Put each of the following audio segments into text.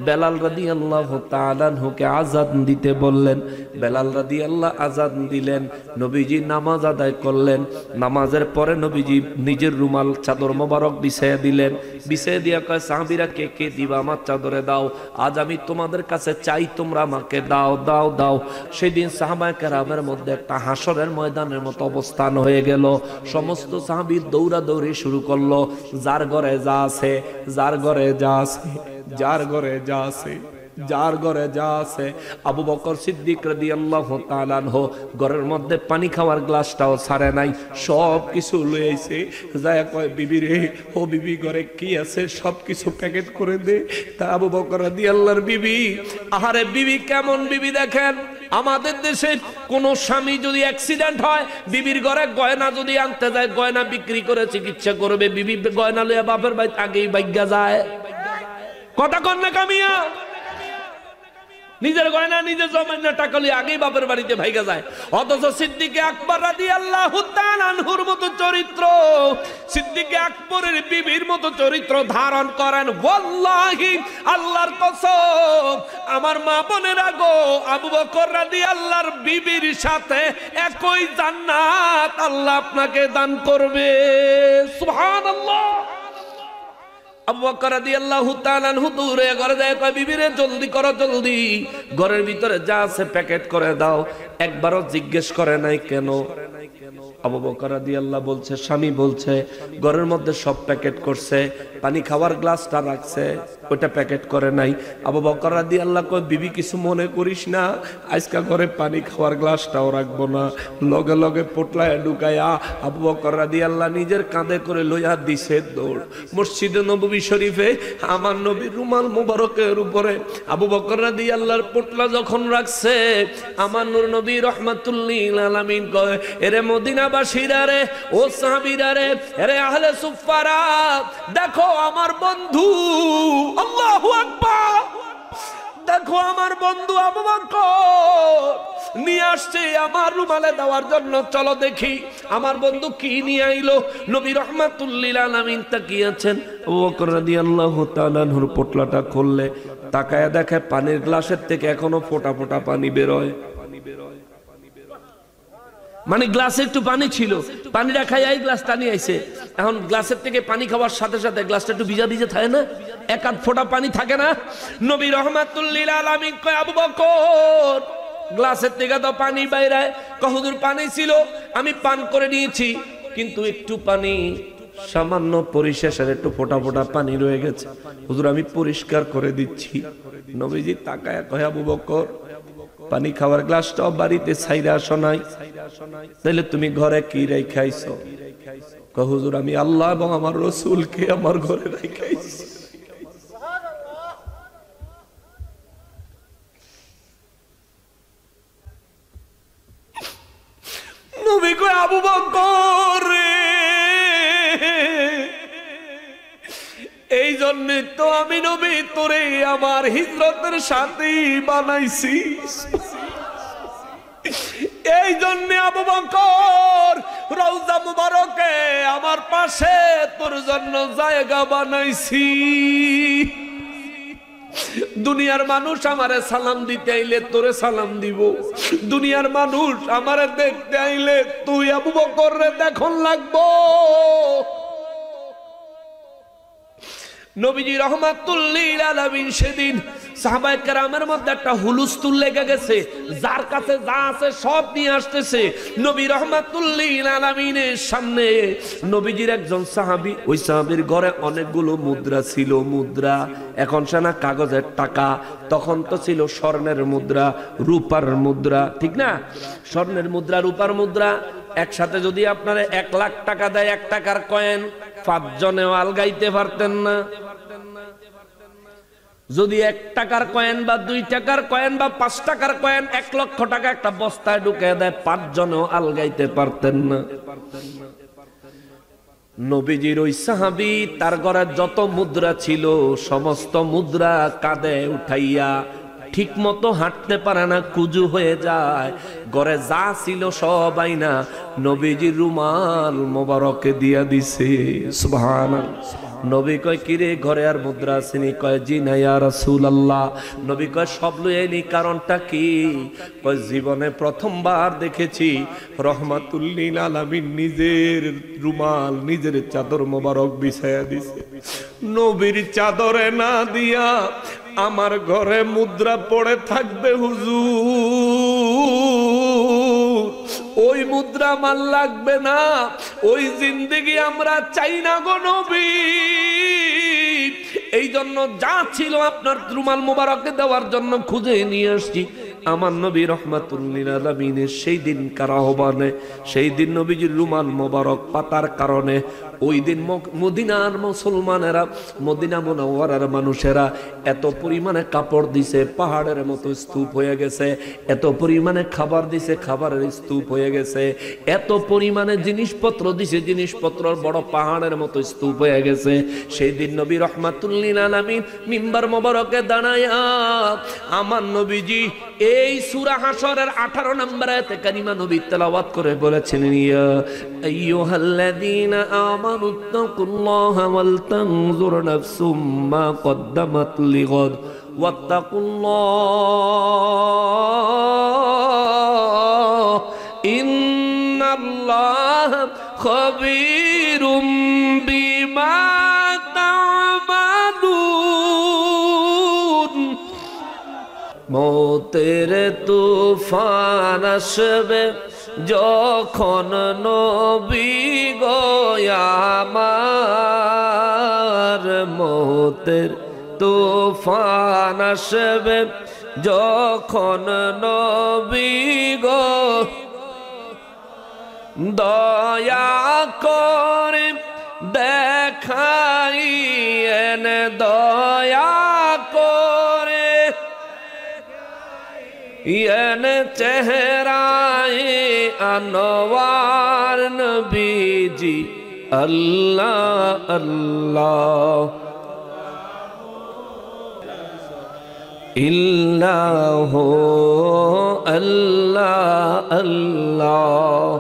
বেলাল রাদিয়াল্লাহু তাআলা আনহুকে আযান দিতে বললেন। বেলাল রাদিয়াল্লাহু আযান দিলেন, নবীজি নামাজ আদায় করলেন। নামাজের পরে নবীজি নিজের রুমাল চাদর মোবারক বিছাইয়া দিলেন। বিছাইয়া দিয়া কয়, সাহাবীরা কে কে দিবা আমার চাদরে দাও, আজ আমি তোমাদের কাছে চাই, তোমরা আমাকে দাও দাও দাও। সেদিন সাহাবায়ে কেরামের মধ্যে একটা হাসরের ময়দানের মতো অবস্থান হয়ে গেল। সমস্ত সাহাবী দৌড়াদৌড়ি শুরু করলো, যার ঘরে যা আছে, যার ঘরে যা আছে, যার ঘরে যা আছে, যার ঘরে যা আছে। আবু বকর সিদ্দিক রাদিয়াল্লাহু তাআলা আনহু ঘরের মধ্যে পানি খাওয়ার গ্লাসটাও ছাড়ে নাই, সব কিছু লয়ে আইছে। যায় কয়, বিবি রে, ও বিবি ঘরে কি আছে সব কিছু প্যাকেট করে দে। তা আবু বকর রাদিয়াল্লাহর বিবি, আহারে বিবি কেমন বিবি দেখেন, আমাদের দেশে কোন স্বামী যদি অ্যাক্সিডেন্ট হয়, বিবির ঘরে গয়না যদি আনতে যায়, গয়না বিক্রি করে চিকিৎসা করবে, বিবি গয়না লইয়া বাপের বাড়ি আগেই বাইগা যায়। কথা কন না কামিয়া? নিজের গয়না নিজে জমান্য টাকা লিয়ে আগেই বাপের বাড়িতে ভাইগা যায়। অথচ সিদ্দিকে আকবর রাদিয়াল্লাহু তাআলা আনহুর মতো চরিত্র, সিদ্দিকে আকবরের বিবির মতো চরিত্র ধারণ করেন। ওয়াল্লাহি, আল্লাহর কসম, আমার মা বোনেরা গো, আবু বকর রাদিয়াল্লাহর বিবির সাথে একই জান্নাত আল্লাহ আপনাকে দান করবে। সুবহানাল্লাহ। আবু বকর রাদিয়াল্লাহু তাআলা আনহু দৌড়ে ঘরে যায়, কয়, বিবি রে জলদি করো, জলদি ঘরের ভিতরে যা আছে প্যাকেট করে দাও। একবারও জিজ্ঞেস করে নাই কেন। আবু বকর রাদিয়াল্লাহু বলছে, স্বামী বলছে, ঘরের মধ্যে সব প্যাকেট করছে, পানি খাওয়ার গ্লাসটা রাখছে, ওইটা প্যাকেট করে নাই। আবু বকর রাদিয়াল্লাহু কয়, বিবি কিছু মনে করিস না, আজকে ঘরে পানি খাওয়ার গ্লাসটাও রাখবো না। লগে লগে পোটলায় ঢুকাইয়া আবু বকর রাদিয়াল্লাহু নিজের কাঁধে করে লইয়া দিছে দৌড়। মসজিদে নববী শরীফে আমার নবীর রুমাল মোবারকের উপরে আবু বকর রাদিয়াল্লাহর পোটলা যখন রাখছে, আমার নূর নবী রাহমাতুল লিল আলামিন কয়, এরে মদিনাবাসীরা রে, ও সাহাবীরা রে, এরে আহলে সুফফারা, দেখো আমার বন্ধু, আল্লাহু আকবার, দেখো আমার বন্ধু আবু বকর নিয়ে আসছে আমার রুমালে দেওয়ার জন্য, চলো দেখি আমার বন্ধু কি নিয়ে আইলো। নবী রাহমাতুল লিল আলামিন তাকিয়েছেন। আবু বকর রাদিয়াল্লাহু তাআলা আনহুর পোটলাটা খুললে তাকায়া দেখে পানির গ্লাসের থেকে এখনো ফোঁটা ফোঁটা পানি বের হয়। মানে গ্লাসে একটু পানি ছিল, পানিটা খাই এই গ্লাসটা নিয়ে আইছে। এখন গ্লাসের থেকে পানি খাওয়ার সাথে সাথে গ্লাসটা একটু ভিজা ভিজা থাকে না, এক আধ ফোঁটা পানি থাকে না। নবী রাহমাতুল লিল আলামিন কয়, আবু বকর, গ্লাসের থেকে তো পানি বাইরে। কয়, হুজুর পানি ছিল, আমি পান করে নিয়েছি, কিন্তু একটু পানি, সামান্য পরিশেষের একটু ফোঁটা ফোঁটা পানি রয়ে গেছে, হুজুর আমি পরিষ্কার করে দিচ্ছি। নবীজি তাকায়া কয়, আবু বকর, পানি খাওয়ার গ্লাসটাও বাড়িতে ছাইরা আসো নাই, তাহলে তুমি ঘরে কি রাইখাইছো? কয়, হুজুর আমি আল্লাহ এবং আমার রাসূলকে আমার ঘরে রাইখাইছি। নবী কয়, আবু বকর রে, এই জন্য তো আমি নবী তোরে আমার হিজরতের সাথী বানাইছি। এই জন্য আবু বকর রওজা মুবারকে আমার পাশে তোর জন্য জায়গা বানাইছি। দুনিয়ার মানুষ আমারে সালাম দিতে আইলে তোরে সালাম দিব, দুনিয়ার মানুষ আমারে দেখতে আইলে তুই আবু বকর রে দেখুন লাগবো। নবীজি রাহমাতুল লিল আলামিন সেদিন সাহাবায়ে কেরামের মধ্যে একটা হুলস্থুল লেগে গেছে, যার কাছে যা আছে সব নিয়ে আসতেছে নবী রাহমাতুল লিল আলামিনের সামনে। নবীজির একজন সাহাবী, ওই সাহাবীর ঘরে অনেকগুলো মুদ্রা ছিল, মুদ্রা এখন সেনা কাগজের টাকা, তখন তো ছিল স্বর্ণের মুদ্রা, রূপার মুদ্রা, ঠিক না? স্বর্ণের মুদ্রা, রূপার মুদ্রা একসাথে যদি আপনারা 1 লাখ টাকা দেয়, 1 টাকার কয়েন 5 জনেও আলগাইতে পারতেন না। যদি 1 টাকার কয়েন বা 2 টাকার কয়েন বা 5 টাকার কয়েন 1 লক্ষ টাকা একটা বস্তায় ঢুকে দেয়, 5 জনেও আলগাইতে পারতেন না। নবীজির ওই সাহাবী তার ঘরে যত মুদ্রা ছিল সমস্ত মুদ্রা কাঁধে উঠাইয়া, ঠিক মতো হাঁটতে পারে না, কুজু হয়ে যায়, ঘরে যা ছিল সব আইনা নবীজির রুমাল মোবারকে দিয়া দিছে। সুবহানাল্লাহ। নবী কয় কিরে ঘরে আর মুদ্রা আসেনি? কয় জি না ইয়া রাসূলুল্লাহ। নবী কয় সব লইনি, কারণটা কি? কয় জীবনে প্রথমবার দেখেছি রহমাতুল লিল আলামিন নিজের রুমাল, নিজের চাদর মোবারক বিছায়া দিছে, নবীর চাদরে না দিয়া আমার ঘরে মুদ্রা পড়ে থাকবে হুজুর, ওই মুদ্রা আমার লাগবে না, ওই জিন্দেগি আমরা চাই না গো নবী। এই জন্য যা ছিল আপনার রুমাল মোবারকে দেওয়ার জন্য খুঁজে নিয়ে আসছি। আমার নবী রহমাতুল লিল আলামিনের সেই দিন আহ্বানে, সেই দিন নবীজির রুমাল মোবারক পাতার কারণে ওই দিন মদিনার মুসলমানেরা, মদিনা মুনাওয়ারার মানুষেরা এত পরিমাণে কাপড় দিছে পাহাড়ের মতো স্তূপ হয়ে গেছে, এত পরিমাণে খাবার দিছে খাবারের স্তূপ হয়ে গেছে, এত পরিমাণে জিনিসপত্র দিছে জিনিসপত্র বড় পাহাড়ের মতো স্তূপ হয়ে গেছে। সেই দিন নবী রহমাতুল লিল আলামিন মিম্বার মোবারকে দাঁড়ায়া আমার নবীজি এই সূরা হাশরের 18 নম্বর আয়াতে কারিমা নবী তেলাওয়াত করে বলেছেন, ইয়া আইয়ুহাল্লাযীনা আমানুত্তাকুল্লাহা ওয়াল তানজুর নাফসুম মা কদ্দামাত লিগাদ ওয়াত্তাকুল্লাহ ইন্নাল্লাহা খাবীরুম বিমা তা'মালুন। মৌতের তুফান আসবে যখন নবী গো আমার, মৌতের তুফান আসবে যখন নবী গো, দয়া করে দেখাইয়েন, দয়া করে ইয়েন চেহারায়ে আনোয়ার নবীজি। আল্লাহ আল্লাহ ইল্লাহ আল্লাহ আল্লাহ।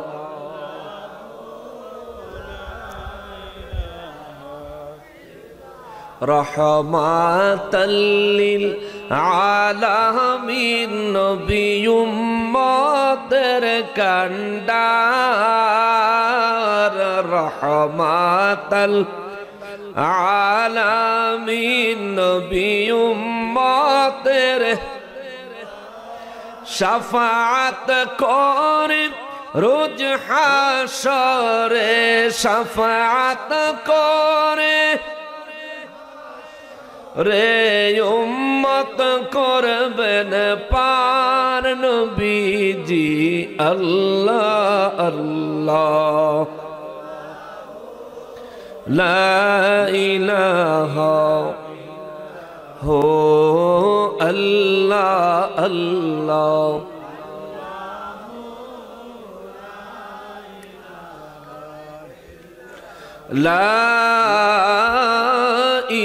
রহমাতাল লিল আলামিন নবী উম্মতের কান্ডার, রহমাতাল আলামিন নবী উম্মতের শাফাআত করে রোজ হাশরে, শাফাআত করে রে উম্মত করবেন পার নবীজি। আল্লাহ আল্লাহ লা ইলাহা হো আল্লাহ আল্লাহ। লা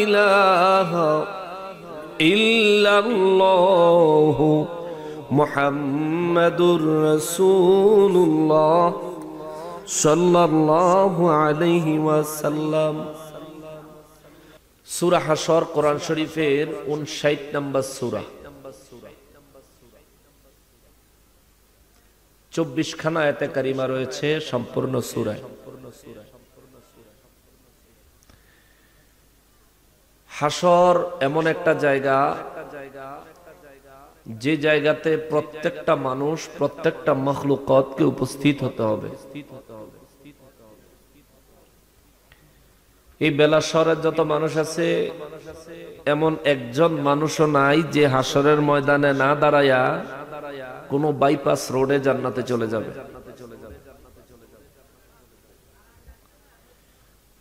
ইলাহা ইল্লাল্লাহু মুহাম্মাদুর রাসূলুল্লাহ সাল্লাল্লাহু আলাইহি ওয়াসাল্লাম। সূরা হাশর কোরআন শরীফের 59 নম্বর সূরা, 24 খানা আয়াতে কারিমা রয়েছে সম্পূর্ণ সূরায়। হাশর এমন একটা জায়গা, যে জায়গাতে প্রত্যেকটা মানুষ, প্রত্যেকটা মাখলুকাতকে উপস্থিত হতে হবে। এই বেলাশহরের যত মানুষ আছে, এমন একজন মানুষও নাই যে হাশরের ময়দানে না দাঁড়ায়া কোনো বাইপাস রোডে জান্নাতে চলে যাবে।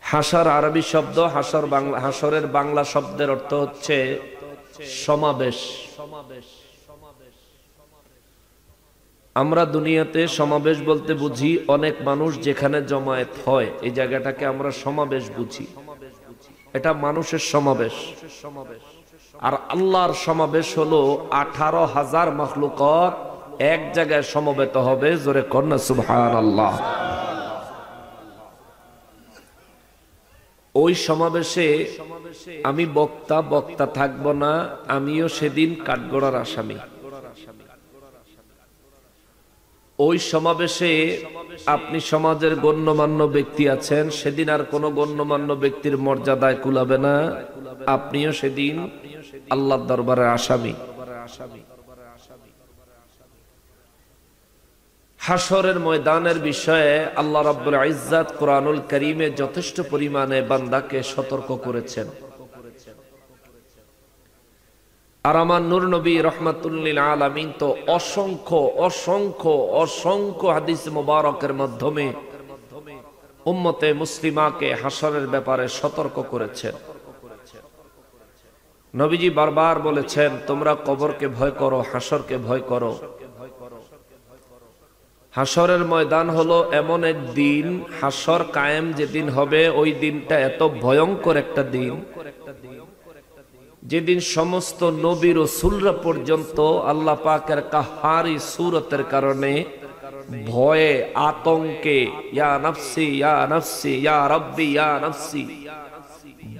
হাশর আরবি শব্দ, হাশরের বাংলা শব্দের অর্থ হচ্ছে সমাবেশ। আমরা দুনিয়াতে সমাবেশ বলতে বুঝি অনেক মানুষ যেখানে জমায়েত হয়, এই জায়গাটাকে আমরা সমাবেশ বুঝি, এটা মানুষের সমাবেশ। আর আল্লাহর সমাবেশ হলো 18,000 মাখলুকাত এক জায়গায় সমবেত হবে। জোরে কন্যা সুবহানাল্লাহ। ওই সমাবেশে আমি বক্তা থাকব না, আমিও সেদিন কাঠগড়ার আসামি। ওই সমাবেশে আপনি সমাজের গণ্যমান্য ব্যক্তি আছেন, সেদিন আর কোন গণ্যমান্য ব্যক্তির মর্যাদায় কুলাবে না, আপনিও সেদিন আল্লাহর দরবারে আসামি। হাশরের ময়দানের বিষয়ে আল্লাহ রাব্বুল ইজ্জাত কুরআনুল কারীমে যথেষ্ট পরিমাণে বান্দাকে সতর্ক করেছেন। আর আমার নূর নবী রাহমাতুল লিল আলামিন তো অসংখ্য হাদিস মুবারকের মাধ্যমে উম্মতে মুসলিমাকে হাশরের ব্যাপারে সতর্ক করেছেন। নবীজি বারবার বলেছেন, তোমরা কবরকে ভয় করো, হাশরকে ভয় করো। হাশরের ময়দান হলো এমন এক দিন, হাশর কায়েম যেদিন হবে ওই দিনটা এত ভয়ঙ্কর একটা দিন, যেদিন সমস্ত নবী রাসূলরা পর্যন্ত আল্লাহ পাকের কাহারি সূরতের কারণে ভয়ে আতঙ্কে ইয়া নাফসি ইয়া নাফসি ইয়া রাব্বি ইয়া নাফসি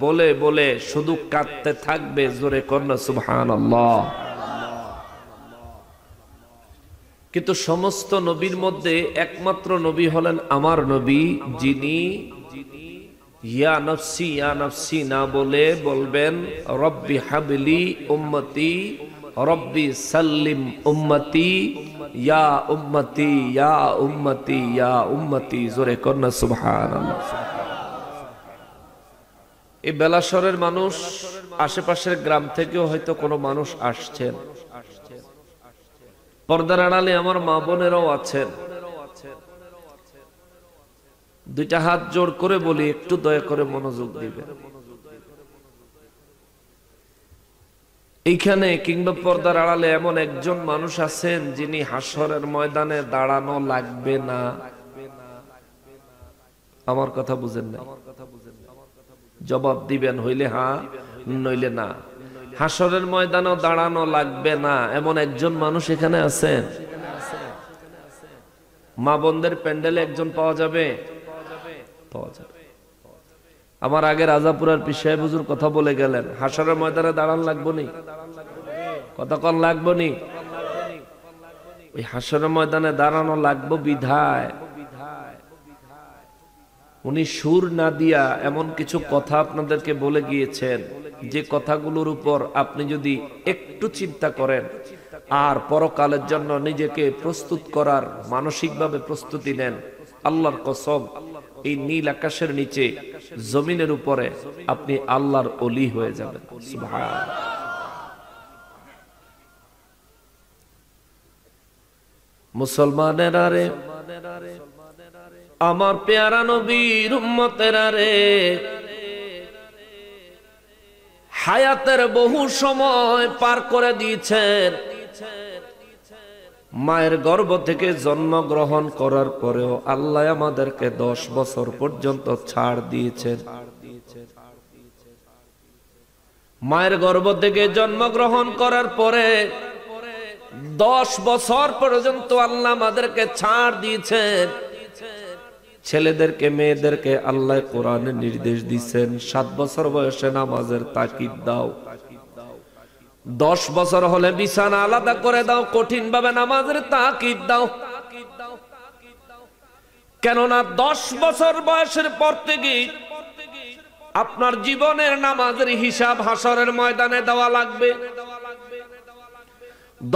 বলে বলে শুধু কাঁদতে থাকবে। জোরে কন্যা সুবহানাল্লাহ। কিন্তু সমস্ত নবীর মধ্যে একমাত্র নবী হলেন আমার নবী, যিনি ইয়া নাফসি না বলে বলবেন রব্বি হাবলি উম্মতি, রব্বি সাল্লিম উম্মতি, ইয়া উম্মতি ইয়া উম্মতি ইয়া উম্মতি। জোরে কন্যা সুবহানাল্লাহ। এই বেলাশরের মানুষ, আশেপাশের গ্রাম থেকেও হয়তো কোনো মানুষ আসছেন, পর্দার আড়ালে আমার মা বোনেরাও আছেন। দুইটা হাত জোর করে বলি, একটু দয়া করে মনোযোগ দিবেন। এইখানে কিংবা পর্দার আড়ালে এমন একজন মানুষ আছেন যিনি হাশরের ময়দানে দাঁড়ানো লাগবে না। আমার কথা বুঝেন না? জবাব দিবেন, হইলে হ্যাঁ, নইলে না। হাশরের ময়দানে দাঁড়ানো লাগবে না এমন একজন মানুষ এখানে আছেন? মা বোনদের প্যান্ডেলে একজন পাওয়া যাবে? আমার আগে রাজাপুরার পীর সাহেব হুজুর কথা বলে গেলেন, হাশরের ময়দানে দাঁড়ান লাগবো নি, কথা কন লাগবো নি। ওই হাশরের ময়দানে দাঁড়ানো লাগবো বিধায় উনি সুর না দিয়া এমন কিছু কথা আপনাদেরকে বলে গিয়েছেন, যে কথাগুলোর উপর আপনি যদি একটু চিন্তা করেন আর পরকালের জন্য নিজেকে প্রস্তুত করার মানসিকভাবে প্রস্তুতি নেন, আল্লাহর কসম এই নীল আকাশের নিচে জমিনের উপরে আপনি আল্লাহর ওলি হয়ে যাবেন। সুবহানাল্লাহ। মুসলমানেরা রে, আমার পেয়ারা নবীর উম্মতেরা রে, হায়াতের বহু সময় পার করে দিয়েছেন। মায়ের গর্ভ থেকে জন্মগ্রহণ করার পরেও আল্লাহ আমাদেরকে 10 বছর পর্যন্ত ছাড় দিয়েছেন। মায়ের গর্ভ থেকে জন্মগ্রহণ করার পরে 10 বছর পর্যন্ত আল্লাহ আমাদেরকে ছাড় দিয়েছেন। ছেলেদেরকে মেয়েদেরকে আল্লাহ কোরআনে নির্দেশ দিয়েছেন 7 বছর বয়সে নামাজের তাকিদ দাও, 10 বছর হলে বিছানা আলাদা করে দাও, কঠিন ভাবে নামাজের তাকিদ দাও। কেননা 10 বছর বয়সের পর থেকে আপনার জীবনের নামাজের হিসাব হাশরের ময়দানে দেওয়া লাগবে।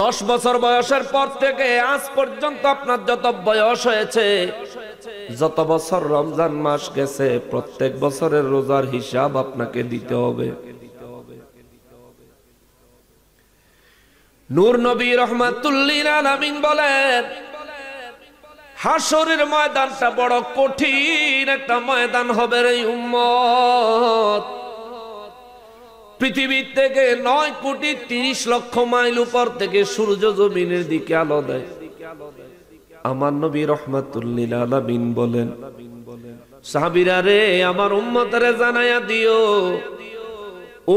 10 বছর বয়সের পর থেকে আজ পর্যন্ত আপনার যত বয়স হয়েছে, যত বছর রমজান মাস গেছে, প্রত্যেক বছরের রোজার হিসাব আপনাকে দিতে হবে। নূর নবী রাহমাতুল লিল আলামিন বলেন, হাশরের ময়দানটা বড় কঠিন একটা ময়দান হবে রে উম্মত। পৃথিবী থেকে 9,30,00,000 মাইল উপর থেকে সূর্য জমিনের দিকে আলো দেয়। আমার নবী রাহমাতুল লিল আলামিন বলেন, সাহাবীরা রে, আমার উম্মতরে জানায়া দিও,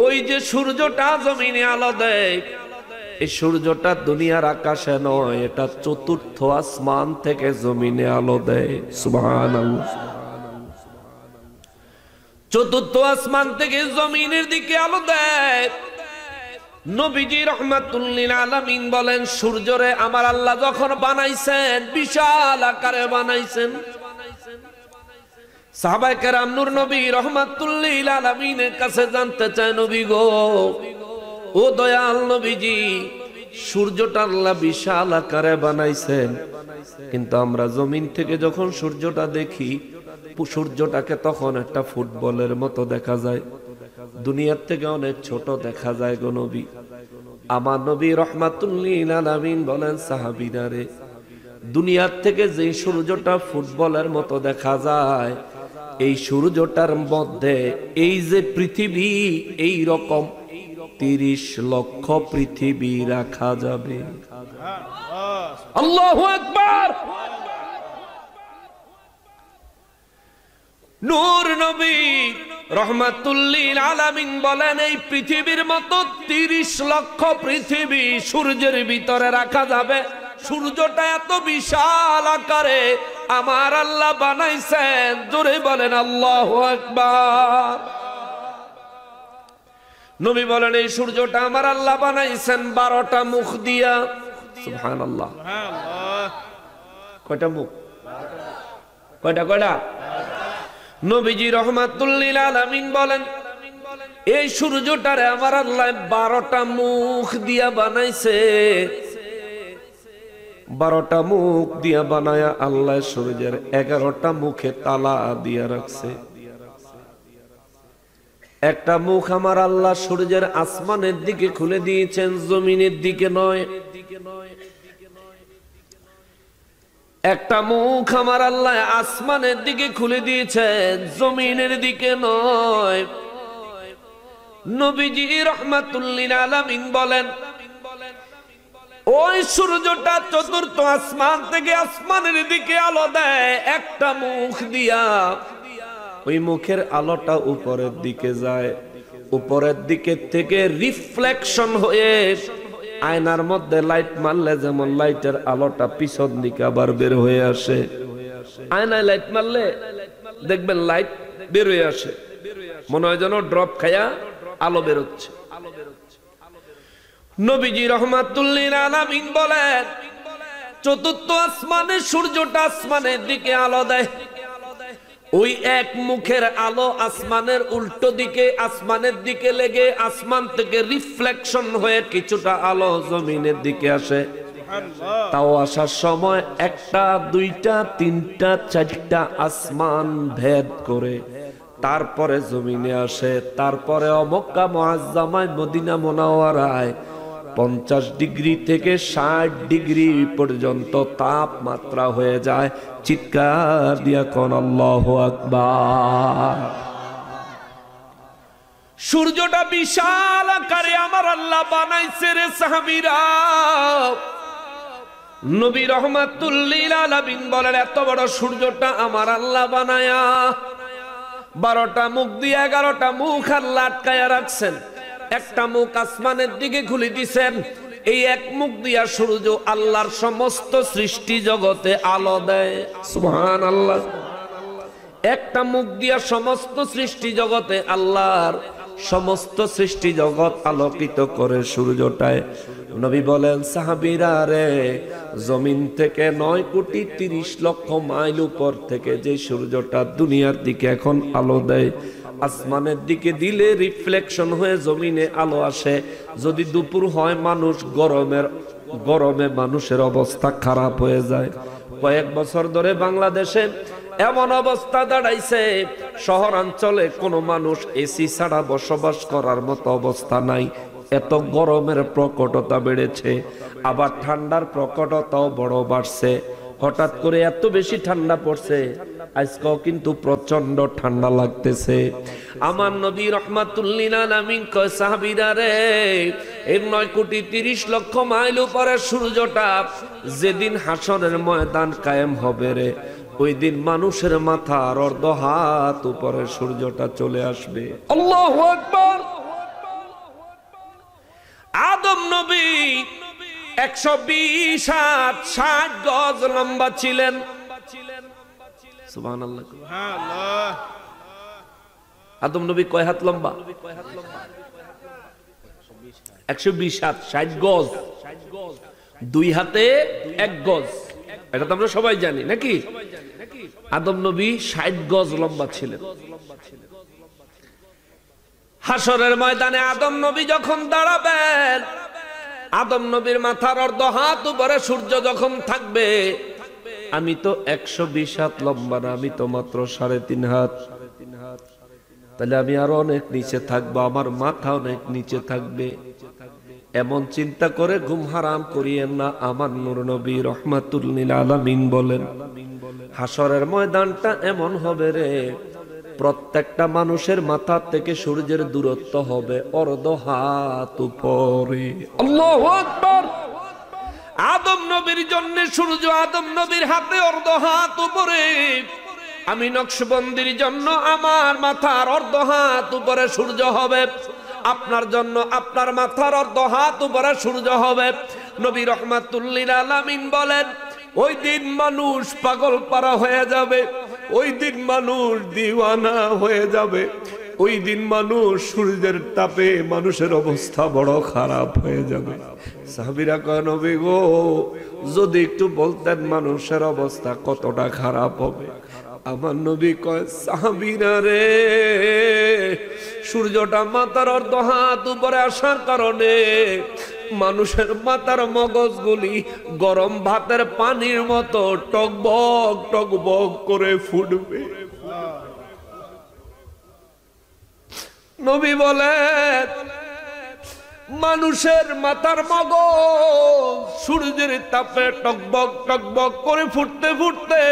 ওই যে সূর্যটা জমিনে আলো দেয়, এই সূর্যটা দুনিয়ার আকাশে নয়, এটা চতুর্থ আসমান থেকে জমিনে আলো দেয়। সুবহানাল্লাহ। চতুর্থ আসমান থেকে জমিনের দিকে আলো দেয়। নবীজি রাহমাতুল লিল আলামিন বলেন, সূর্যরে আমার আল্লাহ যখন বানাইছেন বিশাল আকারে বানাইছেন। সাহাবায়ে কেরাম নূর নবী রাহমাতুল লিল আলামিনের কাছে জানতে চায়, নবী গো, ও দয়াল নবীজি, সূর্যটা আল্লাহ বিশাল আকারে বানাইছেন, কিন্তু আমরা জমিন থেকে যখন সূর্যটা দেখি, সূর্যটাকে তখন একটা ফুটবলের মতো দেখা যায়, দুনিয়ার থেকে অনেক ছোট দেখা যায় গো নবী। আমার নবী রাহমাতুল লিল আলামিন বলেন, সাহাবীরা রে, দুনিয়ার থেকে যে সূর্যটা ফুটবলের মতো দেখা যায়, এই সূর্যটার মধ্যে এই যে পৃথিবী, এই রকম 30 লক্ষ পৃথিবী রাখা যাবে। আল্লাহু আকবার। নূর নবী রাহমাতুল লিল আলামিন বলেন, এই পৃথিবীর মতো 30 লক্ষ পৃথিবী সূর্যের ভিতরে রাখা যাবে। সূর্যটা এত বিশাল আকারে আমার আল্লাহ বানাইছেন, জোরে বলেন আল্লাহু আকবার। নবী বলেন, এই সূর্যটা আমার আল্লাহ বানাইছেন 12টা মুখ দিয়া। সুবহানাল্লাহ। কয়টা মুখ? কয়টা? নবীজি রাহমাতুল লিল আলামিন বলেন, এই সূর্যটারে আমার আল্লাহ 12টা মুখ দিয়া বানাইছে। 12টা মুখ দিয়া বানায়া আল্লাহ সূর্যের 11টা মুখে তালা দিয়া রাখছে। একটা মুখ আমার আল্লাহ সূর্যের আসমানের দিকে খুলে দিয়েছেন, জমিনের দিকে নয়। একটা মুখ আমার আল্লাহ আসমানের দিকে খুলে দিয়েছেন, জমিনের দিকে নয়। নবীজি রাহমাতুল লিল আলামিন বলেন, ওই সূর্যটা চতুর্থ আসমান থেকে আসমানের দিকে আলো দেয় একটা মুখ দিয়া। ওই মুখের আলোটা উপরের দিকে যায়, উপরের দিকে থেকে রিফ্লেকশন হয়ে আয়নার মধ্যে লাইট মারলে যেমন লাইটের আলোটা পিছন দিকে আবার বের হয়ে আসে, আয়নায় লাইট মারলে দেখবেন লাইট বের হয়ে আসে, মনে হয় যেন ড্রপ খায়া আলো বের হচ্ছে। নবীজি রাহমাতুল লিল আলামিন বলেন, চতুর্থ আসমানে সূর্যটা আসমানের দিকে আলো দেয়। ওই এক মুখের আলো আসমানের উল্টো দিকে, আসমানের দিকে লেগে আসমান থেকে রিফ্লেকশন হয়ে কিছুটা আলো জমিনের দিকে আসে। তাও আসার সময় 1টা 2টা 3টা 4টা আসমান ভেদ করে তারপরে জমিনে আসে। তারপরে মক্কা মুআজ্জামায় মদিনা মুনাওয়ারায় 50 ডিগ্রি থেকে 60 ডিগ্রি পর্যন্ত তাপমাত্রা হয়ে যায়। চিৎকার দিয়া কোন আল্লাহু আকবার। সূর্যটা বিশাল আকারে আমার আল্লাহ বানাইছে রে সাহাবীরা। নবী রাহমাতুল লিল আলামিন বলেন, এত বড় সূর্যটা আমার আল্লাহ বানায়া 12টা মুখ দিয়ে 11টা মুখ আল্লাহ আটকায়া রাখছেন। একটা মুখ আসমানের দিকে খুলে দিছেন। এই এক মুখ দিয়া সূর্য আল্লাহর সমস্ত সৃষ্টি জগতে আলো দেয়। সুবহানাল্লাহ। একটা মুখ দিয়া সমস্ত সৃষ্টি জগতে আল্লাহর সমস্ত সৃষ্টি জগৎ আলোকিত করে সূর্যটায়। নবী বলেন, সাহাবীরা রে, জমিন থেকে 9 কোটি 30 লক্ষ মাইল উপর থেকে যে সূর্যটা দুনিয়ার দিকে এখন আলো দেয়, আসমানের দিকে দিলে রিফ্লেকশন হয়ে জমিনে আলো আসে। যদি দুপুর হয়, মানুষ গরমে মানুষের অবস্থা খারাপ হয়ে যায়। কয়েক বছর ধরে বাংলাদেশে এমন অবস্থা দাঁড়াইছে, শহরাঞ্চলে কোনো মানুষ এসি ছাড়া বসবাস করার মতো অবস্থা নাই। এত গরমের প্রকটতা বেড়েছে, আবার ঠান্ডার প্রকটতাও বড় বাড়ছে। হঠাৎ করে এত বেশি ঠান্ডা পড়ছে, আজকেও কিন্তু প্রচন্ড ঠান্ডা লাগতেছে। আমার নবী রাহমাতুল লিল আলামিন কয়, সাহাবীরা রে, এই 9 কোটি 30 লক্ষ মাইল উপরে সূর্যটা যেদিন হাসরের ময়দান কায়েম হবে রে, ওই দিন মানুষের মাথার অর্ধ হাত উপরে সূর্যটা চলে আসবে। আল্লাহু আকবার। আদম নবী 120 হাত 60 গজ লম্বা ছিলেন। সুবহানাল্লাহ। আদম নবী কয় হাত লম্বা? 120 হাত, 60 গজ। 2 হাতে 1 গজ, এটা তো আমরা সবাই জানি নাকি? আদম নবী 60 গজ লম্বা ছিলেন। হাসরের ময়দানে আদম নবী যখন দাঁড়াবেন, আদম নবীর মাথার অর্ধ হাত উপরে সূর্য যখন থাকবে, আমি তো 120 হাত লম্বা না, আমি তো মাত্র 3.5 হাত। তাহলে আমি আরো অনেক নিচে থাকবো, আমার মাথা অনেক নিচে থাকবে। এমন চিন্তা করে ঘুম হারাম করিয়েন না। আমার নূর নবী রহমাতুল লিল আলামিন বলেন, হাসরের ময়দানটা এমন হবে রে, প্রত্যেকটা মানুষের মাথা থেকে সূর্যের দূরত্ব হবে অর্ধ হাত উপরে। আল্লাহু আকবার। আদম নবীর জন্য সূর্য আদম নবীর হাতে অর্ধ হাত উপরে, আমি নকশবন্দির জন্য আমার মাথার অর্ধ হাত উপরে সূর্য হবে। আপনার জন্য আপনার মাথার অর্ধ হাত উপরে সূর্য হবে। নবী রহমাতুল লিল আলামিন বলেন, ওই দিন মানুষ পাগল পারা হয়ে যাবে, ওই দিন মানুষ দিওয়ানা হয়ে যাবে, ওই দিন মানুষ সূর্যের তাপে মানুষের অবস্থা বড় খারাপ হয়ে যাবে। সাহাবীরা কয়, নবী গো, যদি একটু বলতেন মানুষের অবস্থা কতটা খারাপ হবে। আমার নবী কয়, সাহাবীরা রে, সূর্যটা মাথার অর্ধ হাত উপরে আসার কারণে মানুষের মাথার মগজগুলি গরম ভাতের পানির মতো টকবক টকবক করে ফুটবে। নবী বলেন, মানুষের মাথার মগজ সূর্যের তাপে টকবক টকবক করে ফুটতে ফুটতে,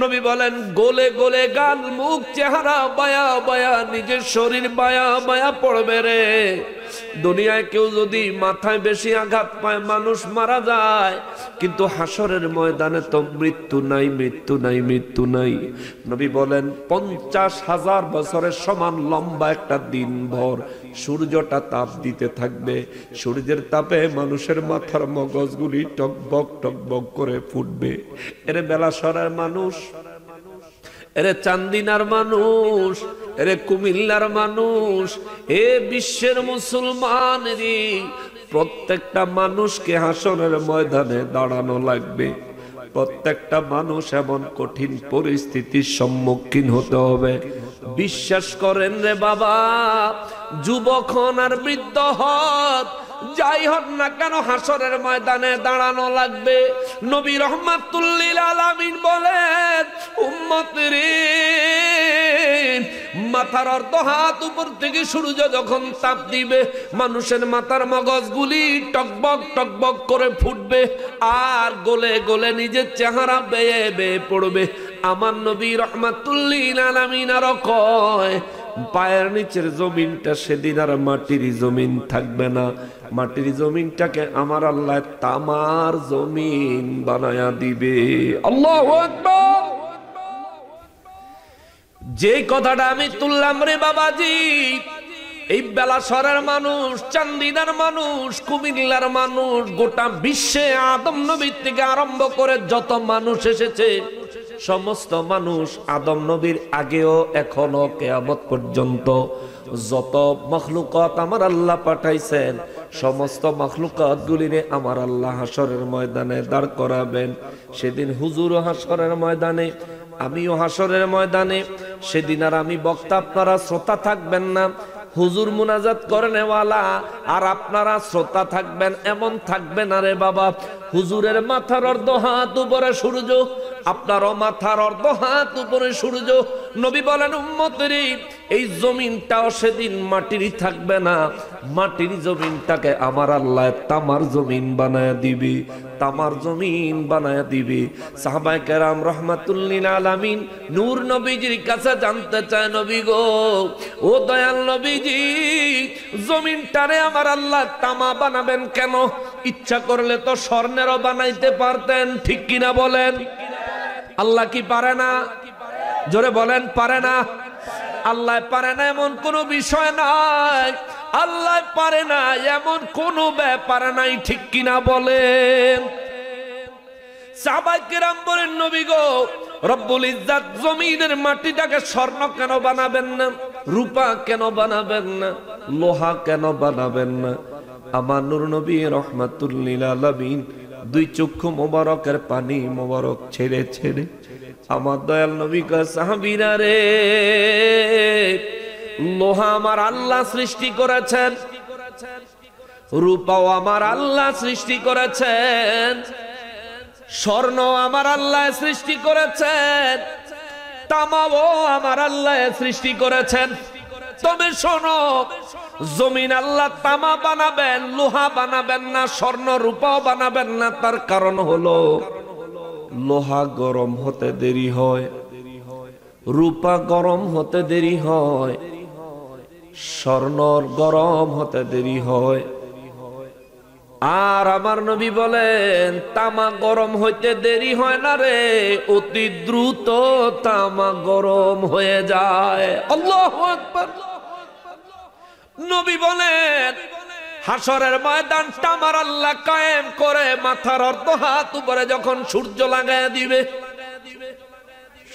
নবী বলেন, গলে গলে গাল মুখ চেহারা বায়া বায়া নিজের শরীর বায়া বায়া পড়বে রে। দুনিয়ায় কেউ যদি মাথায় বেশি আঘাত পায় মানুষ মারা যায়, কিন্তু হাসরের ময়দানে তো মৃত্যু নাই, মৃত্যু নাই, মৃত্যু নাই। নবী বলেন, 50,000 বছরের সমান লম্বা একটা দিন ভর সূর্যটা তাপ দিতে থাকবে। সূর্যের তাপে মানুষের মাথার মগজগুলি টকবক টকবক করে ফুটবে। এরে বেলাসরার মানুষ, এরে চান্দিনার মানুষ, এরে কুমিল্লার মানুষ, এ বিশ্বের মুসলমান রে, প্রত্যেকটা মানুষকে হাসরের ময়দানে দাঁড়ানো লাগবে। প্রত্যেকটা মানুষ এমন কঠিন পরিস্থিতির সম্মুখীন হতে হবে। বিশ্বাস করেন রে বাবা, যুবক হন আর বৃদ্ধ হন, যাই হন না কেন হাসরের ময়দানে দাঁড়ানো লাগবে। নবী রহমাতুল লিল আলামিন বলেন, উম্মত রে, মাথার অর্ধ হাত উপর থেকে সূর্য যখন তাপ দিবে, মানুষের মাথার মগজগুলি টকবক টকবক করে ফুটবে আর গলে গলে নিজের চেহারা বেয়ে বেয়ে পড়বে। আমার নবী রহমাতুল লিল আলামিন আরো কয়, পায়ের নিচের জমিনটা সেদিন আর মাটির জমিন থাকবে না। মাটির জমিনটাকে আমার আল্লাহ তামার জমিন বানায়া দিবে। আল্লাহু আকবার। যে কথাটা আমি তুললাম রে বাবাজি, এই বেলাসরের মানুষ, চান্দিনার মানুষ, কুমিল্লার মানুষ, গোটা বিশ্বে আদম নবীর থেকে আরম্ভ করে যত মানুষ এসেছে, সমস্ত মানুষ আদম নবীর আগেও এখনো কিয়ামত পর্যন্ত যত মখলুকাত আমার আল্লাহ পাঠাইছেন, সমস্ত মখলুকাত গুলিরে আমার আল্লাহ হাসরের ময়দানে দাঁড় করাবেন। সেদিন হুজুর হাসরের ময়দানে, আমিও হাসরের ময়দানে। সেদিন আর আমি বক্তা, আপনারা শ্রোতা থাকবেন না। হুজুর মুনাজাত করেন ওয়ালা, আর আপনারা শ্রোতা থাকবেন, এমন থাকবে না রে বাবা। হুজুরের মাথার অর্ধ হাত উপরে সূর্য, আপনারও মাথার অর্ধ হাত উপরে সূর্য। নবী বলেন, উম্মতেরি, এই জমিনটাও সেদিন মাটিরই থাকবে না, মাটির জমিনটাকে আমার আল্লাহ তামার জমিন বানায় দিবি, তামার জমিন বানায় দিবি। সাহাবায়ে কেরাম রাহমাতুল লিল আলামিন নূর নবীজির কাছে জানতে চায়, নবী গো, ও দয়াল নবীজি, জমিনটারে আমার আল্লাহ তামা বানাবেন কেন? ইচ্ছা করলে তো স্বর্ণেরও বানাইতে পারতেন, ঠিক কিনা বলেন? আল্লাহ কি পারে না? জোরে বলেন, পারে না? আল্লাহ পারে না এমন কোনো বিষয় নাই, আল্লাহ পারে না এমন কোনো ব্যাপার নাই, ঠিক কিনা বলেন? সাহাবায়ে কেরাম বলেন, নবী গো, রব্বুল ইজ্জত জমিনের মাটিটাকে স্বর্ণ কেন বানাবেন না? রূপা কেন বানাবেন না, লোহা কেন বানাবেন না? আমার নূর নবী রহমাতুল লিল আলামিন দুই চক্ষু মোবারকের পানি মোবারক ছেড়ে ছেড়ে আমার দয়াল নবী কা সাহাবীরা রে, লোহা আমার আল্লাহ সৃষ্টি করেছেন, রূপাও আমার আল্লাহ সৃষ্টি করেছেন, স্বর্ণ আমার আল্লাহ সৃষ্টি করেছেন, তামাও আমার আল্লাহ সৃষ্টি করেছেন। তবে শোনো, জমিন আল্লাহ তামা বানাবেন, লোহা বানাবেন না, স্বর্ণ রূপাও বানাবেন না। তার কারণ হলো লোহা গরম হতে দেরি হয়, রূপা গরম হতে দেরি হয়, স্বর্ণ গরম হতে দেরি হয়। আর আমার নবী বলেন তামা গরম হইতে দেরি হয় না রে, অতি দ্রুত তামা গরম হয়ে যায়। আল্লাহু আকবার। নবী বলেন হাসরের ময়দানটা আমার আল্লাহ কায়েম করে মাথার অর্ধ হাত উপরে যখন সূর্য লাগায় দিবে,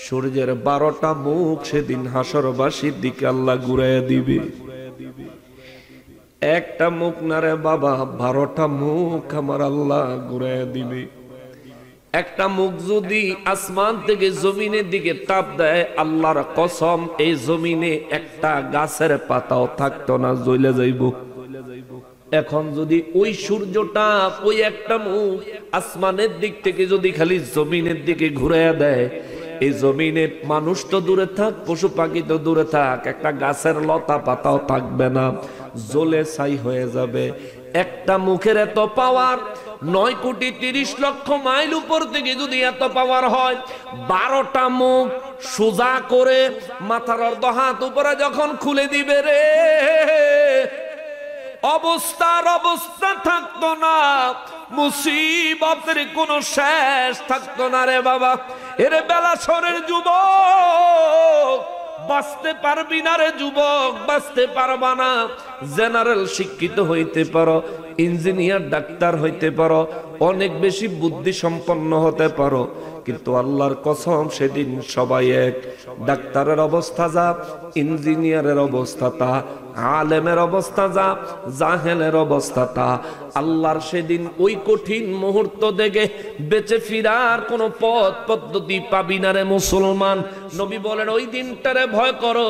সূর্যের 12টা মুখ সেদিন হাসরবাসীর দিকে আল্লাহ ঘুরাইয়া দিবে। একটা মুখ না রে বাবা, 12টা মুখ আমার আল্লাহ ঘুরাইয়া দিবে। একটা মুখ যদি আসমান থেকে জমিনের দিকে তাপ দেয়, আল্লাহর কসম এই জমিনে একটা গাছের পাতাও থাকতো না, জ্বলে যাইব। এখন যদি ওই সূর্যটা ওই একটা মুখ আসমানের দিক থেকে যদি খালি জমিনের দিকে ঘুরাইয়া দেয়, এই জমিনে মানুষ তো দূরে থাক, পশু পাখি তো দূরে থাক, একটা গাছের লতা পাতাও থাকবে না, জ্বলে ছাই হয়ে যাবে। একটা মুখের এত পাওয়ার, 9,30,00,000 মাইল উপর থেকে যদি এত পাওয়ার হয়, 12টা মুখ সোজা করে মাথার অর্ধ হাত উপরে যখন খুলে দিবে রে, অবস্থার অবস্থা থাকতো না, মুসিবতের কোনো শেষ থাকতো না রে বাবা। এর বেলাসরের যুবক বাঁচতে পারবি না রে যুবক, বাঁচতে পারবা না। জেনারেল শিক্ষিত হইতে পারো, ইঞ্জিনিয়ার ডাক্তার হইতে পারো, অনেক বেশি বুদ্ধি সম্পন্ন হতে পারো, কিন্তু আল্লাহর কসম সেদিন সবাই এক। ডাক্তারের অবস্থা যা, ইঞ্জিনিয়ারের অবস্থা তা, আলেমের অবস্থা যা, জাহেলের অবস্থা তা। আল্লাহর সেদিন ওই কঠিন মুহূর্ত দেখে বেঁচে ফিরার কোন পথ পদ্ধতি পাবি না রে মুসলমান। নবী বলেন ওই দিনটারে ভয় করো।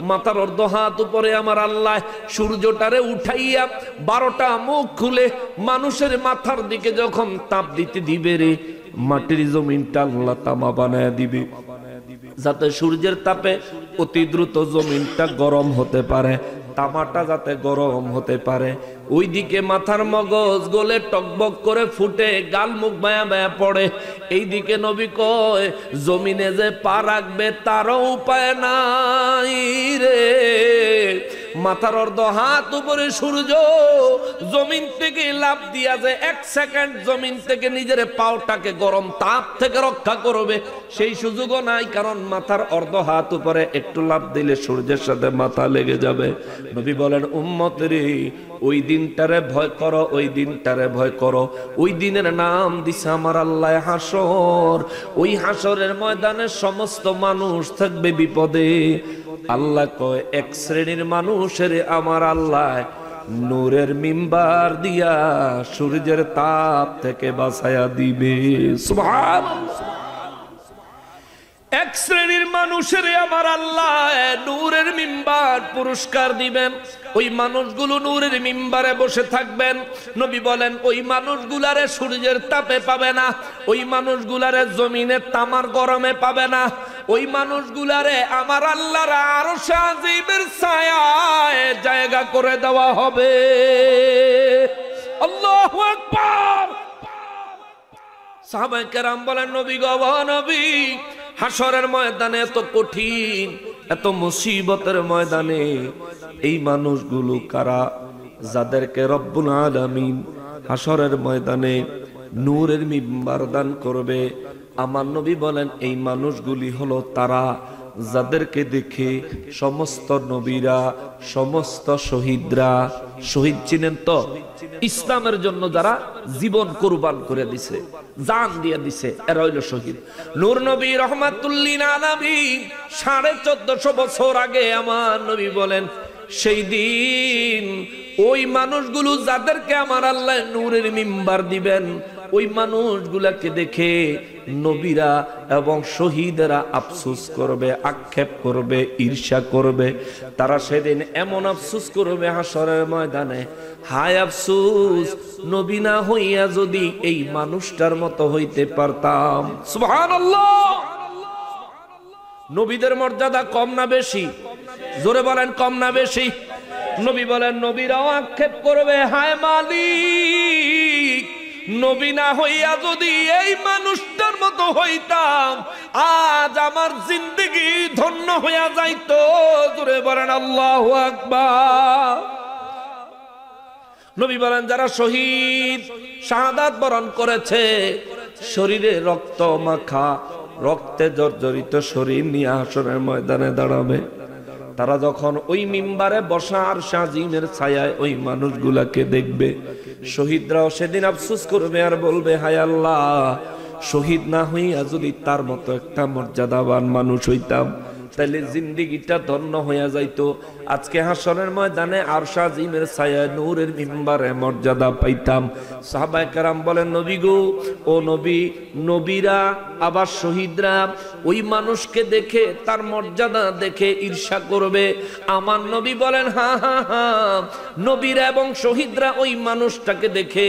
মাথার অর্ধ হাত উপরে আমার আল্লাহ সূর্যটারে উঠাইয়া 12টা মুখ খুলে মানুষের মাথার দিকে যখন তাপ দিতে দিবে রে, মাটির জমিনটা আল্লাহ তামা বানায় দিবে, যাতে সূর্যের তাপে অতি দ্রুত জমিনটা গরম হতে পারে, তামাটা যাতে গরম হতে পারে। ওইদিকে মাথার মগজ গলে টকবক করে ফুটে, গাল মুখ বায়া বায়া পড়ে। এইদিকে নবী কয় জমিনে যে পা রাখবে তারও উপায় নাই রে। মাথার অর্ধ হাত উপরে সূর্য জমিন থেকে লাফ দিয়া যে 1 সেকেন্ড জমিন থেকে নিজের পাওটাকে গরম তাপ থেকে রক্ষা করবে, সেই সুযোগও নাই। কারণ মাথার অর্ধ হাত উপরে একটু লাফ দিলে সূর্যের সাথে মাথা লেগে যাবে। নবী বলেন উম্মত রে, ওই দিনটারে ভয় করো, ওই দিনটারে ভয় করো। ওই দিনের নাম দিছে আমার আল্লাহ হাসর। ওই হাসরের ময়দানে সমস্ত মানুষ থাকবে বিপদে। আল্লাহ কয় এক শ্রেণীর মানুষের আমার আল্লাহ নূরের মিম্বার দিয়া সূর্যের তাপ থেকে বাঁচায়া দিবে। সুবহানাল্লাহ। এক শ্রেণীর মানুষের আমার আল্লাহ নূরের মিম্বার পুরস্কার দিবেন। ওই মানুষগুলো নূরের মিম্বারে বসে থাকবেন। নবী বলেন ওই মানুষগুলারে সূর্যের তাপে পাবে না, ওই মানুষগুলারে জমিনের তামার গরমে পাবে না, ওই মানুষগুলারে আমার আল্লাহর আরশে আজিমের ছায়ায় জায়গা করে দেওয়া হবে। আল্লাহু আকবার। সাহাবায়ে কেরাম বলেন নবী গো নবী, হাসরের ময়দানে এত কঠিন, এত মুসিবতের ময়দানে এই মানুষগুলো কারা? যাদেরকে রব্বুল আলামিন হাসরের ময়দানে নূরের মিম্বার দান করবে। আমার নবী বলেন এই মানুষগুলি হলো তারা যাদেরকে দেখে সমস্ত নবীরা, সমস্ত শহীদরা, শহীদ চিনেন তো, ইসলামের জন্য যারা জীবন কুরবান করে দিছে, জান দিয়ে দিছে, এরা হইল শহীদ। নূর নবী রহমাতুল্লিল আলামিন 1450 বছর আগে আমার নবী বলেন, সেই দিন ওই মানুষগুলো যাদেরকে আমার আল্লাহ নূরের মিম্বার দিবেন, ওই মানুষগুলাকে দেখে নবীরা এবং শহীদেরা আফসোস করবে, আক্ষেপ করবে, ঈর্ষা করবে। তারা সেদিন এমন আফসোস করবে হাসরের ময়দানে, হায় আফসোস, নবী না হইয়া যদি এই মানুষটার মতো হইতে পারতাম। সুবহানাল্লাহ। নবীদের মর্যাদা কম না বেশি? জোরে বলেন, কম না বেশি? নবী বলেন, নবীরাও আক্ষেপ করবে, হায় মালিক, নবী না হইয়া যদি এই মানুষটার মতো হইতাম, আজ আমার জিন্দেগি ধন্য হইয়া যাইতো। জোরে বলেন আল্লাহু আকবার। নবী বলেন, যারা শহীদ শাহাদাত বরণ করেছে, শরীরে রক্ত মাখা, রক্তে জর্জরিত শরীর নিয়ে হাসরের ময়দানে দাঁড়াবে। তারা যখন ওই মিম্বারে বসা আরশ আজিমের ছায়ায় ওই মানুষগুলাকে দেখবে, শহীদরাও সেদিন আফসোস করবে আর বলবে, হায় আল্লাহ, শহীদ না হইয়া যদি তার মতো একটা মর্যাদাবান মানুষ হইতাম, তাহলে জিন্দেগিটা ধন্য হইয়া যাইতো। আজকে হাসরের ময়দানে আরশ আজিমের ছায়ায় নূরের মিম্বারে মর্যাদা পাইতাম। সাহাবায়ে কেরাম বলেন, নবী গো, ও নবী, নবীরা আবার শহীদরা ওই মানুষকে দেখে, তার মর্যাদা দেখে ঈর্ষা করবে। আমার নবী বলেন, হা হা হা, নবীরা এবং শহীদরা ওই মানুষটাকে দেখে,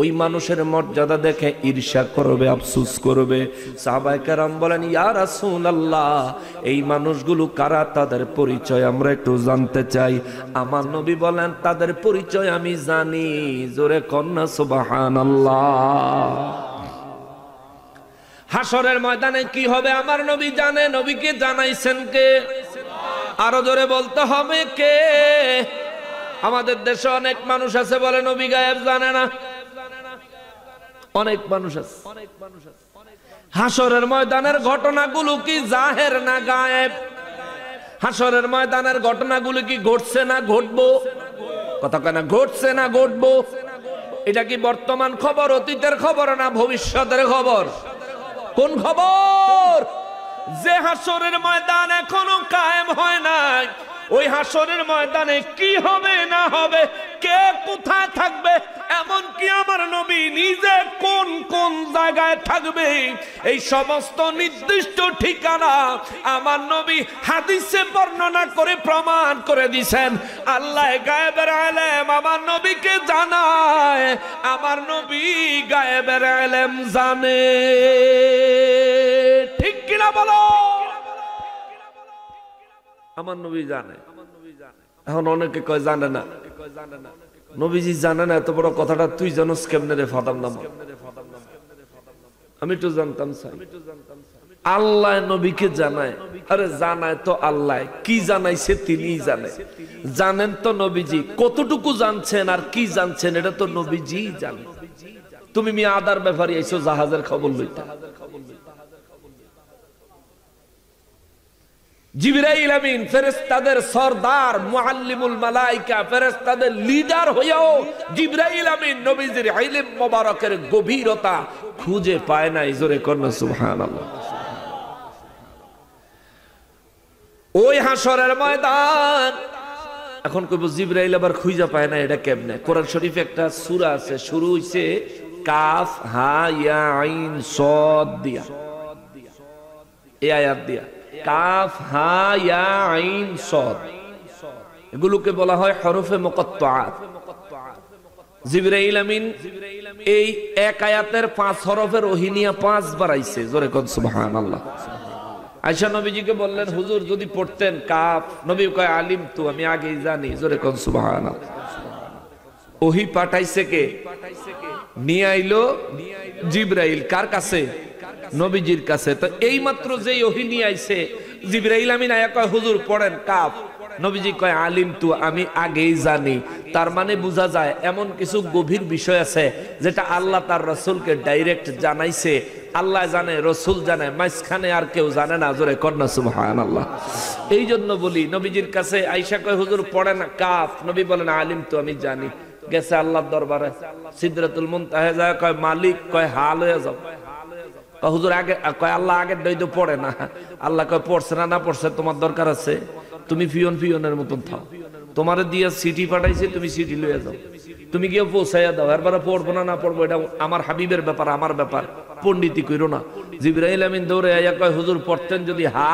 ওই মানুষের মর্যাদা দেখে ঈর্ষা করবে, আফসোস করবে। সাহাবায়ে কেরাম বলেন, ইয়া রাসূলুল্লাহ, এই মানুষগুলো কারা, তাদের পরিচয় আমরা একটু জানতে চাই। আমার নবী বলেন, তাদের পরিচয় আমি জানি। জোরে কন্যা সুবহানাল্লাহ। হাসরের ময়দানে কি হবে আমার নবী জানে। নবীকে জানাইছেন কে? আরো জোরে বলতে হবে কে? আমাদের দেশে অনেক মানুষ আছে বলে নবী গায়েব জানে না। অনেক মানুষ আছে। হাসরের ময়দানের ঘটনাগুলো কি জাহের না গায়েব? হাসরের ময়দানের ঘটনাগুলো কি ঘটছে না ঘটবো? কথা কয় না, ঘটছে না ঘটবো? এটা কি বর্তমান খবর, অতীতের খবর, না ভবিষ্যতের খবর? কোন খবর? যে হাসরের ময়দান এখনো কায়েম হয় নাই, ওই হাসরের ময়দানে কি হবে না হবে, কে কোথায় থাকবে, এমন কি আমার নবী নিজে কোন কোন জায়গায় থাকবে, এই সমস্ত নির্দিষ্ট ঠিকানা আমার নবী হাদিসে বর্ণনা করে প্রমাণ করে দিয়েছেন। আল্লাহ গায়েবের ইলম আমার নবীকে জানায়, আমার নবী গায়েবের ইলম জানে। ঠিক কিনা বলো? আমার নবী জানে। এখন অনেকে কয় জানে না। নবীজি জানে না, এত বড় কথাটা তুই জানোস কেমনে রে ফাদাম নাম? আমি তো জানতাম স্যার। আল্লাহ নবীকে জানায়। আরে জানায় তো আল্লাহ, কি জানাইছে তিনিই জানে। জানেন তো নবীজি, কতটুকু জানছেন আর কি জানছেন এটা তো নবীজি জানে। তুমি মিয়া আদার ব্যাপারে আইছো জাহাজের খবর লইতে। জিবরাইল আমিন ফেরেশতাদের সরদার, মুআল্লিমুল মালায়েকা, ফেরেশতাদের লিডার হইয়াও জিবরাইল আমিন নবীজির ইলম মোবারকের গভীরতা খুঁজে পায় না। জোরে কন্না সুবহানাল্লাহ। ওই হাসরের ময়দান এখন কইব জিবরাইল আবার খুঁজে পায় না, এটা কেমনে? কোরআন শরীফে একটা সূরা আছে, শুরু হইছে কাফ হা ইয়া আইন সাদ দিয়া, এই আয়াত দিয়া। কাফ হা ইয়া আইন সাদ, এগুলোকে বলা হয় হরফে মুকাত্তাআত। জিবরাইল আমিন এই এক আয়াতের 5 হরফের ওহী নিয়ে 5 বার আইছে। জোরে কোন সুবহানাল্লাহ। আয়েশা নবীজিকে বললেন, হুজুর যদি পড়তেন কাফ, নবী কয় আলিম তু, আমি আগেই জানি। জোরে কোন সুবহানাল্লাহ। ওহী পাঠাইছে কে? নিয়ে আইলো জিবরাইল। কার কাছে? নবীজির কাছে। তো এই মাত্র যেই ওহী নিয়ে আইছে, জিবরাইল আমিন আয়া কয় হুজুর পড়েন কাফ। নবীজি কয় আলিম তু আমি আগেই জানি। তার মানে বোঝা যায় এমন কিছু গভীর বিষয় আছে যেটা আল্লাহ তার রাসূলকে ডাইরেক্ট জানাইছে। আল্লাহ জানে, রসুল জানে, মাঝখানে আর কেউ জানে না। জোরে কন্যা সুবহানাল্লাহ। এই জন্য বলি নবীজির কাছে আয়েশা কয় হুজুর পড়ে না কাফ, নবী বলেন আলিম তু আমি জানি। গেছে আল্লাহর দরবারে, সিদরাতুল মুনতাহা যায়, কয় মালিক, কয় হাল হয়ে যাও। হুজুর আগে কয় আল্লাহ আগের দই তো পড়ে না। আল্লাহ কয় পড়ছে না পড়ছে তোমার দরকার আছে, তুমি পিয়নের মতন থাও, তোমারে দিয়ে চিঠি পাঠাইছে, তুমি চিঠি লইয়া যাও, তুমি গিয়ে পৌঁছাইয়া দাও। এরপরে পড়বো না পড়বো এটা আমার হাবিবের ব্যাপার, আমার ব্যাপার, পণ্ডিতি কইরো না। জিবরাইল আমিন দৌড়ে আইয়া কয় হুজুর পড়তেন যদি হা,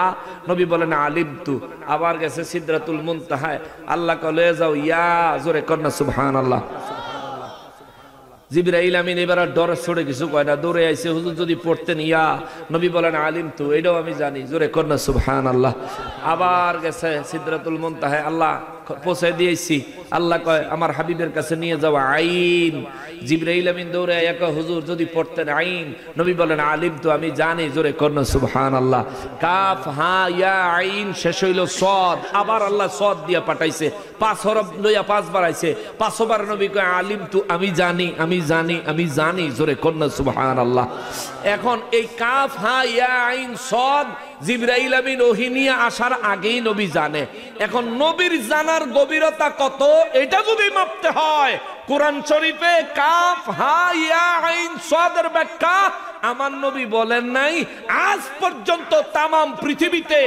নবী বলেন আলিম তু। আবার গেছে সিদরাতুল মুনতাহায়, আল্লাহ কয় লয়ে যাও ইয়া, জোরে কন্যা সুবহানাল্লাহ। জিবরাইল আমিন এবার ডরে ছড়ে কিছু কয় না, দৌড়ে আইছে হুজুর যদি পড়তেন ইয়া, নবী বলেন আলিম তু, এটাও আমি জানি। জোরে কন্যা সুবহানাল্লাহ। আবার গেছে সিদরাতুল মুনতাহায়, আল্লাহ পৌঁছে দিয়েছি। আল্লাহ কয় আমার হাবিবের কাছে নিয়ে যাওয়া আইন। জিবরাইল আমিন দৌড়ে আইয়া কয় হুজুর যদি পড়তেন আইন, নবী বলেন আলিম তু আমি জানি। জোরে কন্যা সুবহানাল্লাহ। কাফ হা ইয়া আইন শেষ হইল সদ, আবার আল্লাহ সদ দিয়া পাঠাইছে, 5 হরফ লইয়া 5 বার আইছে। 5 বার নবী কয় আলিম তু আমি জানি, আমি জানি, আমি জানি। জোরে কন্যা সুবহানাল্লাহ। এখন এই কাফ হা ইয়া আইন সদ জিবরাইল আমিন ওহী নিয়ে আসার আগেই নবী জানে। এখন নবীর জানার গভীরতা কত এটা যদি মাপতে হয়, কোরআন শরীফে কাফ হা ইয়া আইন সদের ব্যাখ্যা আমার নবী বলেন নাই। আজ পর্যন্ত তামাম পৃথিবীতে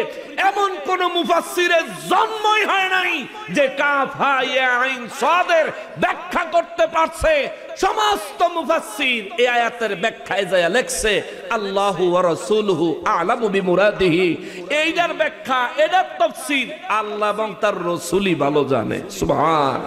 এমন কোন মুফাসসিরের জন্মই হয় নাই যে কাফ হা ইয়া আইন সদের ব্যাখ্যা করতে পারছে। সমস্ত মুফাসসির এই আয়াতের ব্যাখ্যায় যায় লেখছে আল্লাহু ওয়া রাসূলুহু আ'লামু বিমুরাদিহি। এইটার ব্যাখ্যা, এটার তাফসীর আল্লাহ এবং তার রাসূলই ভালো জানে। সুবহান।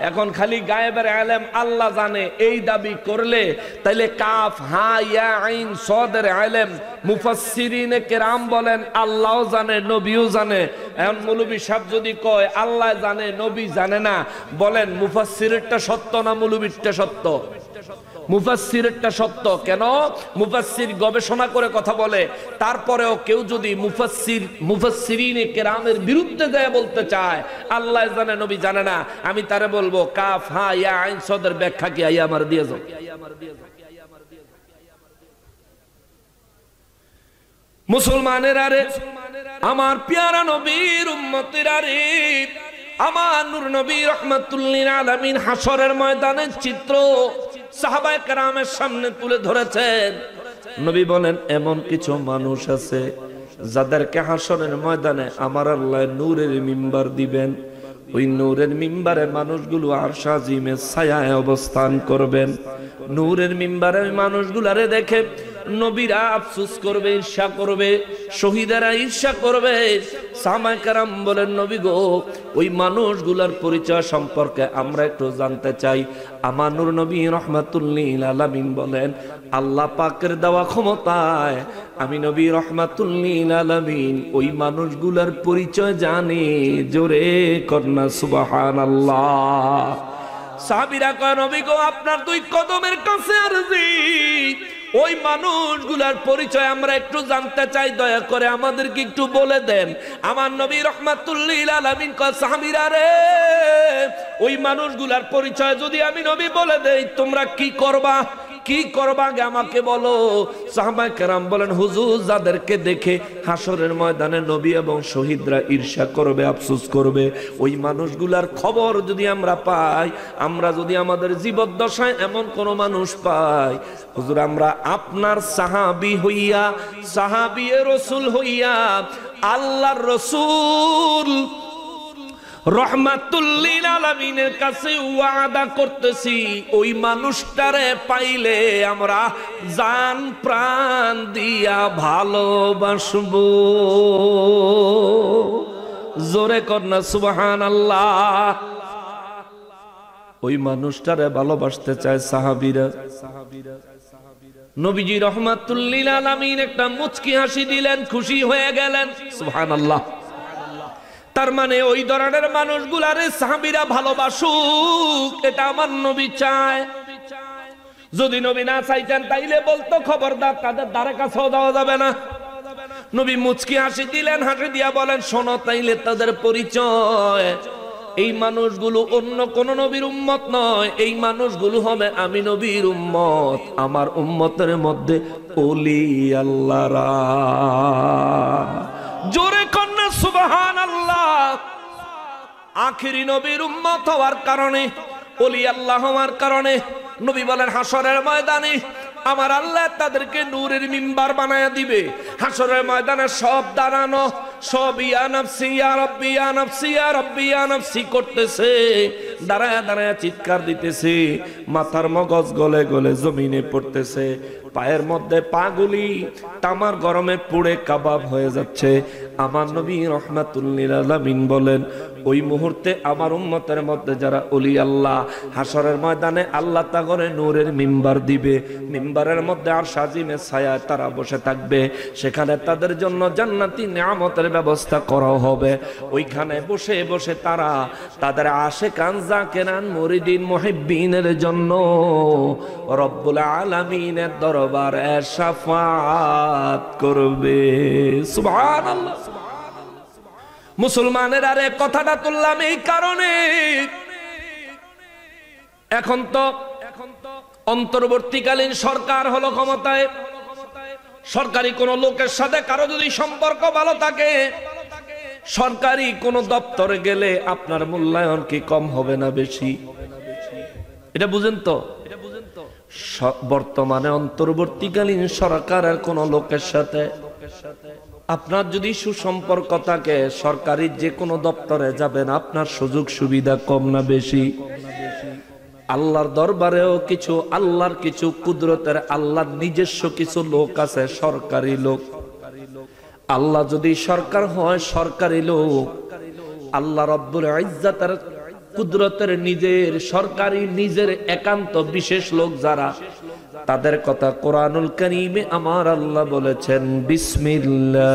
এখন খালি গায়েবের ইলম আল্লাহ জানে এই দাবি করলে তাইলে কাফ হা ইয়া আইন সদের ইলম মুফাসসিরিনে কেরাম বলেন আল্লাহও জানে, নবীও জানে। এখন মৌলভী সাহেব যদি কয় আল্লাহ জানে নবী জানে না, বলেন মুফাসসিরেরটা সত্য না মৌলভীরটা সত্য? মুফাসসিরেরটা সত্য। কেন? মুফাসসির গবেষণা করে কথা বলে। তারপরেও কেউ যদি মুফাসসিরিনে কেরামের বিরুদ্ধে যায় বলতে চায় আল্লাহ জানে নবী জানে না, আমি তারে বলবো কাফ হা ইয়া আইন সদের ব্যাখ্যা কি আইয়া আমার দিয়ে যাও। মুসলমানেরা রে, আমার পেয়ারা নবীর উম্মতেরা রে, আমার নূর নবী রাহমাতুল লিল আলামিন হাসরের ময়দানের চিত্র সাহাবায়ে কেরামের সামনে তুলে ধরেছেন। নবী বলেন এমন কিছু মানুষ আছে যাদেরকে হাসরের ময়দানে আমার আল্লাহ নূরের মিম্বার দিবেন। ওই নূরের মিম্বারে মানুষগুলো আরশ আজিমের ছায়ায় অবস্থান করবেন। নূরের মিম্বারে মানুষগুলারে দেখে নবীরা আফসোস করবে, ঈর্ষা করবে, শহীদেরা ঈর্ষা করবে। সাহাবায়ে কেরাম বলেন নবী গো, ওই মানুষগুলার পরিচয় সম্পর্কে আমরা একটু জানতে চাই। আমার নূর নবী রাহমাতুল লিল আলামিন বলেন আল্লাহ পাকের দেওয়া ক্ষমতায় আমি নবী রাহমাতুল লিল আলামিন ওই মানুষগুলার পরিচয় জানি। জোরে কন্যা সুবহানাল্লাহ। সাহাবীরা কয় নবী গো আপনার 2 কদমের কাছে আরজি, ওই মানুষগুলার পরিচয় আমরা একটু জানতে চাই, দয়া করে আমাদেরকে একটু বলে দেন। আমার নবী রাহমাতুল লিল আলামিন কয় সাহাবীরা রে, ওই মানুষগুলার পরিচয় যদি আমি নবী বলে দেই তোমরা কি করবা? কি করবা আগে আমাকে বলো। সাহাবায়ে কেরাম বলেন হুজুর যাদেরকে দেখে হাসরের ময়দানে নবী এবং শহীদরা ঈর্ষা করবে, আফসোস করবে, ওই মানুষগুলার খবর যদি আমরা পাই, আমরা যদি আমাদের জীবদ্দশায় এমন কোন মানুষ পাই, হুজুর আমরা আপনার সাহাবী হইয়া, সাহাবী রাসূল হইয়া আল্লাহর রাসূল রাহমাতুল লিল আলামিনের কাছে ওয়াদা করতেছি ওই মানুষটারে পাইলে আমরা জান প্রাণ দিয়া ভালোবাসবো। জোরে কন্যা সুবহানাল্লাহ। ওই মানুষটারে ভালোবাসতে চায় সাহাবীরা। নবীজি রাহমাতুল লিল আলামিন একটা মুচকি হাসি দিলেন, খুশি হয়ে গেলেন। সুবহানাল্লাহ। তার মানে ওই ধরনের মানুষগুলারে সাহাবীরা ভালোবাসুক, এটা আমার নবী চায়। যদি নবী না চাইতেন তাইলে বলতো খবরদার তাদের দ্বারে কাছেও দেওয়া যাবে না। নবী মুচকি হাসি দিলেন, হাসি দিয়া বলেন, শোনো তাইলে তাদের পরিচয়। এই মানুষগুলো অন্য কোন নবীর উম্মত নয়, এই মানুষগুলো হবে আমি নবীর উম্মত। আমার উম্মতের মধ্যে ওলি আল্লাহরা। জোরে কন্যা সুবহানাল্লাহ। আখিরি নবীর উম্মত হওয়ার কারণে, ওলি আল্লাহ হওয়ার কারণে নবী বলেন হাসরের ময়দানে আমার আল্লাহ তাদেরকে নূরের মিম্বার বানায়া দিবে। হাসরের ময়দানে সব দাঁড়ানো, সব ইয়া নাফসি ইয়া রাব্বি ইয়া নাফসি ইয়া রাব্বি ইয়া নাফসি করতেছে, দাঁড়ায়া দাঁড়ায়া চিৎকার দিতেছে, মাথার মগজ গলে গলে জমিনে পড়তেছে, পায়ের মধ্যে পাগুলি তামার গরমে পুড়ে কাবাব হয়ে যাচ্ছে। আমার নবী রাহমাতুল লিল আলামিন বলেন, ওই মুহূর্তে আমার উম্মতের মধ্যে যারা ওলি আল্লাহ, হাসরের ময়দানে আল্লাহ তাগরে নূরের মিম্বার দিবে। মিম্বারের মধ্যে আর সাজিমে ছায়ায় তারা বসে থাকবে, সেখানে তাদের জন্য জান্নাতি নিয়ামতের ব্যবস্থা করা হবে। ওইখানে বসে বসে তারা তাদের আশিকান জাকিরান মুরিদিন মুহিব্বিনের জন্য রব্বুল আলামিনের দরবারে শাফাআত করবে। সুবহানাল্লাহ। মুসলমানের আরে কথাটা তুললাম এই কারণে, এখন তো অন্তর্বর্তীকালীন সরকার হলো ক্ষমতায়। সরকারি কোন লোকের সাথে কারো যদি সম্পর্ক ভালো থাকে, সরকারি কোন দপ্তরে গেলে আপনার মূল্যায়ন কি কম হবে না বেশি? এটা বুঝেন তো? বর্তমানে অন্তর্বর্তীকালীন সরকারের কোন লোকের সাথে আপনার যদি সুসম্পর্ক থাকে, সরকারি যে কোনো দপ্তরে যাবেন, আপনার সুযোগ সুবিধা কম না বেশি? আল্লাহর দরবারেও কিছু আল্লাহর কিছু কুদরতের আল্লাহর নিজস্ব কিছু লোক আছে, সরকারি লোক। আল্লাহ যদি সরকার হয়, সরকারি লোক আল্লাহ রব্বুল ইজ্জাতের কুদরতের নিজের সরকারি নিজের একান্ত বিশেষ লোক যারা, তাদের কথা কোরআনুল কারীমে আমার আল্লাহ বলেছেন, বিসমিল্লাহির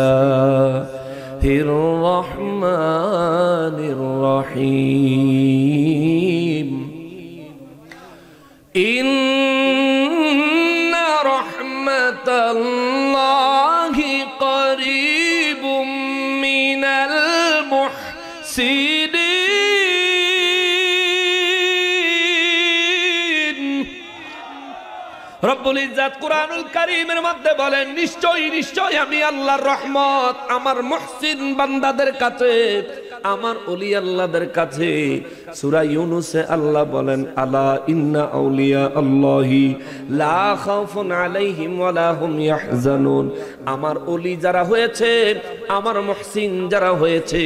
রহমানির রহিম, ইন্না রাহমাতাল্লাহি করিবুম মিনাল মুহসিনিন। রব্বুল ইজ্জাত কুরআনুল কারীমের মধ্যে বলেন, নিশ্চয়ই নিশ্চয়ই আমি আল্লাহর রহমত আমার মুহসিন বান্দাদের কাছে, আমার ওলি আল্লাহদের কাছে। সূরা ইউনূসে আল্লাহ বলেন, আলা ইন্না আউলিয়া আল্লাহি লা খাউফুন আলাইহিম ওয়ালা হুম ইয়াহজানুন। আমার ওলি যারা হয়েছে, আমার মুহসিন যারা হয়েছে,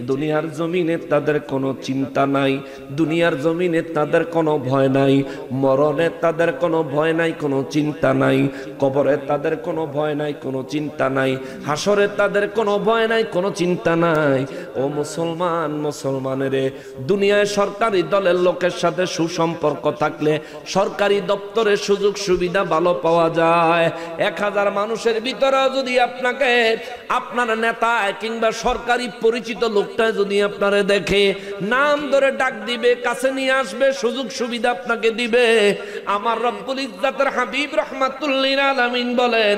দুনিয়ার জমিনে তাদের কোনো চিন্তা নাই, দুনিয়ার জমিনে তাদের কোনো ভয় নাই, মরণে তাদের কোনো ভয় নাই, কোনো চিন্তা নাই, কবরে তাদের কোনো ভয় নাই, কোনো চিন্তা নাই, হাসরে তাদের কোনো ভয় নাই, কোনো চিন্তা নাই। ও মুসলমান, মুসলমানেরে, দুনিয়ায় সরকারি দলের লোকের সাথে সুসম্পর্ক থাকলে সরকারি দপ্তরে সুযোগ সুবিধা ভালো পাওয়া যায়। 1000 মানুষের ভিতরে যদি আপনাকে আপনার নেতা কিংবা সরকারি পরিচিত লোকটা যদি আপনারে দেখে, নাম ধরে ডাক দিবে, কাছে নিয়ে আসবে, সুযোগ সুবিধা আপনাকে দিবে। আমার রব্বুল ইজ্জাতের হাবিব রাহমাতুল লিল আলামিন বলেন,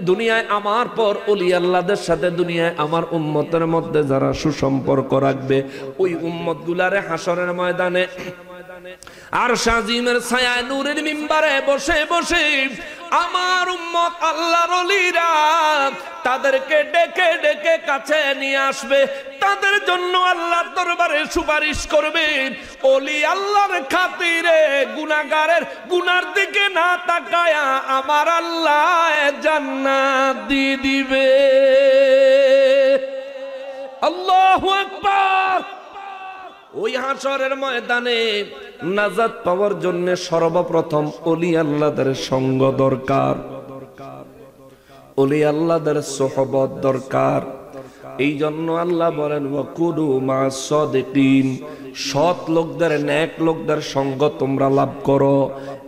দুনিয়ায় আমার পর ওলি আল্লাহদের সাথে দুনিয়ায় আমার উম্মতের মধ্যে যারা সুসম্পর্ক রাখবে, ওই উম্মত গুলারে হাসরের ময়দানে আর শাজিমের ছায়ায় নূরের মিম্বারে বসে বসে আমার উম্মত আল্লাহর ওলিরা তাদেরকে ডেকে ডেকে কাছে নিয়ে আসবে, তাদের জন্য আল্লাহর দরবারে সুপারিশ করবে। ওলি আল্লাহর খাতিরে গুনাহগারের গুনার দিকে না তাকায়া আমার আল্লাহ জান্নাত দিয়ে দিবে। আল্লাহু আকবার। ওই হাসরের ময়দানে নাজাত পাওয়ার জন্য সর্বপ্রথম ওলি আল্লাহদের সঙ্গ দরকার, ওলি আল্লাহদের সোহবত দরকার। এই জন্য আল্লাহ বলেন, ওয়াকুনু মা'আস সাদিকিন, সৎ লোকদের, নেক লোকদের সঙ্গ তোমরা লাভ করো।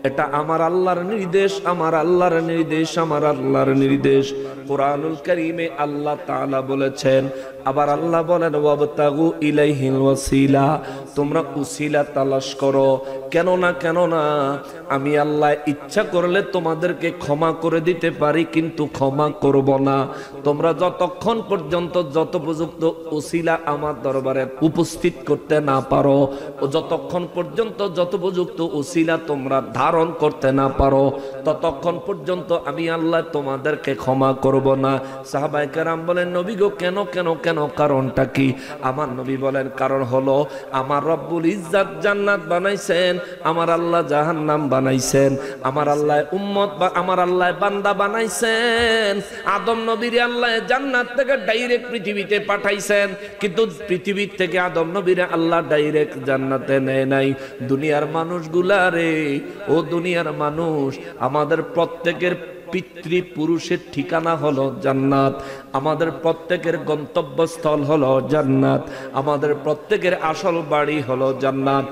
এটা আমার আল্লাহর নির্দেশ, আমার আল্লাহর নির্দেশ, আমার আল্লাহর নির্দেশ। কুরআনুল কারীমে আল্লাহ তাআলা বলেছেন, আবার আল্লাহ বলেন ওয়াবতাগু ইলাইহিল ওয়াসিলা, তোমরা উসিলা তালাশ করো। কেননা আমি আল্লাহ ইচ্ছা করলে তোমাদেরকে ক্ষমা করে দিতে পারি, কিন্তু ক্ষমা করব না তোমরা যতক্ষণ পর্যন্ত যত উপযুক্ত উসিলা আমার দরবারে উপস্থিত করতে না পারো, ও যতক্ষণ পর্যন্ত যত উপযুক্ত উসিলা তোমরা ধারণ করতে না পারো, ততক্ষণ পর্যন্ত আমি আল্লাহ তোমাদেরকে ক্ষমা করব না। সাহাবায়ে কেরাম বলেন নবী গো কেন, কারণটা কি? আমার নবী বলেন কারণ হলো আমার রব্বুল ইজ্জত জান্নাত বানাইছেন, আমার আল্লাহ জাহান্নাম বানাইছেন, আমার আল্লাহ উম্মত বা আমার আল্লাহ বান্দা বানাইছেন। আদম নবীর আল্লাহ জান্নাত থেকে ডাইরেক্ট পৃথিবীতে পাঠাইছেন, কিন্তু পৃথিবীর থেকে আদম নবীর আল্লাহ ডাইরেক্ট জান্নাতে নেয় নাই। দুনিয়ার মানুষগুলা রে, ও দুনিয়ার মানুষ, আমাদের প্রত্যেকের পিতৃপুরুষের ঠিকানা হলো জান্নাত, আমাদের প্রত্যেকের গন্তব্যস্থল হলো জান্নাত, আমাদের প্রত্যেকের আসল বাড়ি হলো জান্নাত।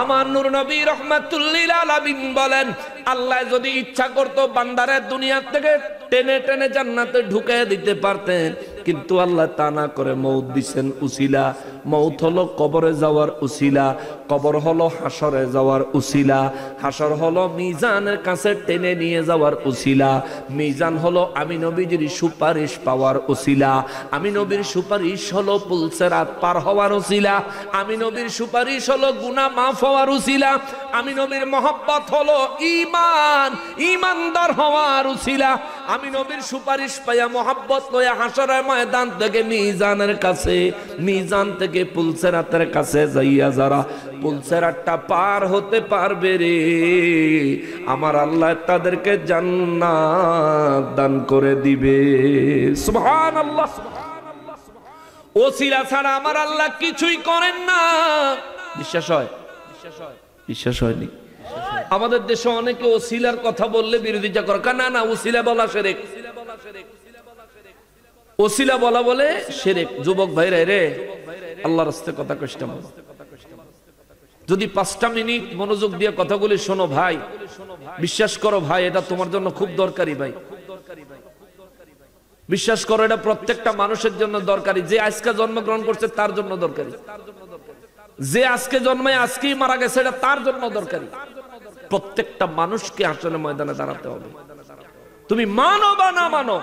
আমার নূর নবী রাহমাতুল্লিল আলামিন বলেন আল্লাহ যদি ইচ্ছা করতো বান্দারে দুনিয়া থেকে টেনে টেনে জান্নাতে ঢুকে দিতে পারতেন, কিন্তু আল্লাহ তা না করে মউত দিছেন উসিলা। মউত হলো কবরে যাওয়ার উসিলা, কবর হলো হাসরে যাওয়ার উসিলা, হাসর হলো মিজানের কাছে টেনে নিয়ে যাওয়ার উসিলা, মিজান হলো আমি নবীজির সুপারিশ পাওয়ার উসিলা, আমি নবীর সুপারিশ হলো পুলসিরাত পার হওয়ার উসিলা, আমি নবীর সুপারিশ হলো গুনাহ মাফ হওয়ার উসিলা, আমি নবীর মহব্বত হলো ইমানদার হওয়ার উসিলা, আমি নবীর সুপারিশ পাইয়া মহব্বত লইয়া হাসরের ময়দান থেকে মিজানের কাছে, মিজান থেকে পুলসিরাতের কাছে যাইয়া যারা পুলসিরাতটা পার হতে পারবে রে, আমার আল্লাহ তাদেরকে জান্নাত দান করে দিবে। সুবহানাল্লাহ। ওসিলা ছাড়া আমার আল্লাহ কিছুই করেন না। বিশ্বাস হয়? বিশ্বাস হয়নি? আমাদের দেশে অনেকে ওসিলার কথা বললে বিরোধিতা করে, না না ওসিলা বলা শিরক, ওসিলা বলা বলে শিরক। যুবক ভাইরা রে, আল্লাহর রাস্তায় কথা কষ্ট না। যদি 5টা মিনিট মনোযোগ দিয়ে কথাগুলি শোনো ভাই, বিশ্বাস করো ভাই এটা তোমার জন্য খুব দরকারি ভাই, বিশ্বাস করো এটা প্রত্যেকটা মানুষের জন্য দরকারি। যে আজকে জন্মগ্রহণ করছে তার জন্য দরকারি, যে আজকে জন্মায় আজকেই মারা গেছে এটা তার জন্য দরকারি। প্রত্যেকটা মানুষকে আসলে ময়দানে দাঁড়াতে হবে। তুমি মানো বা না মানো,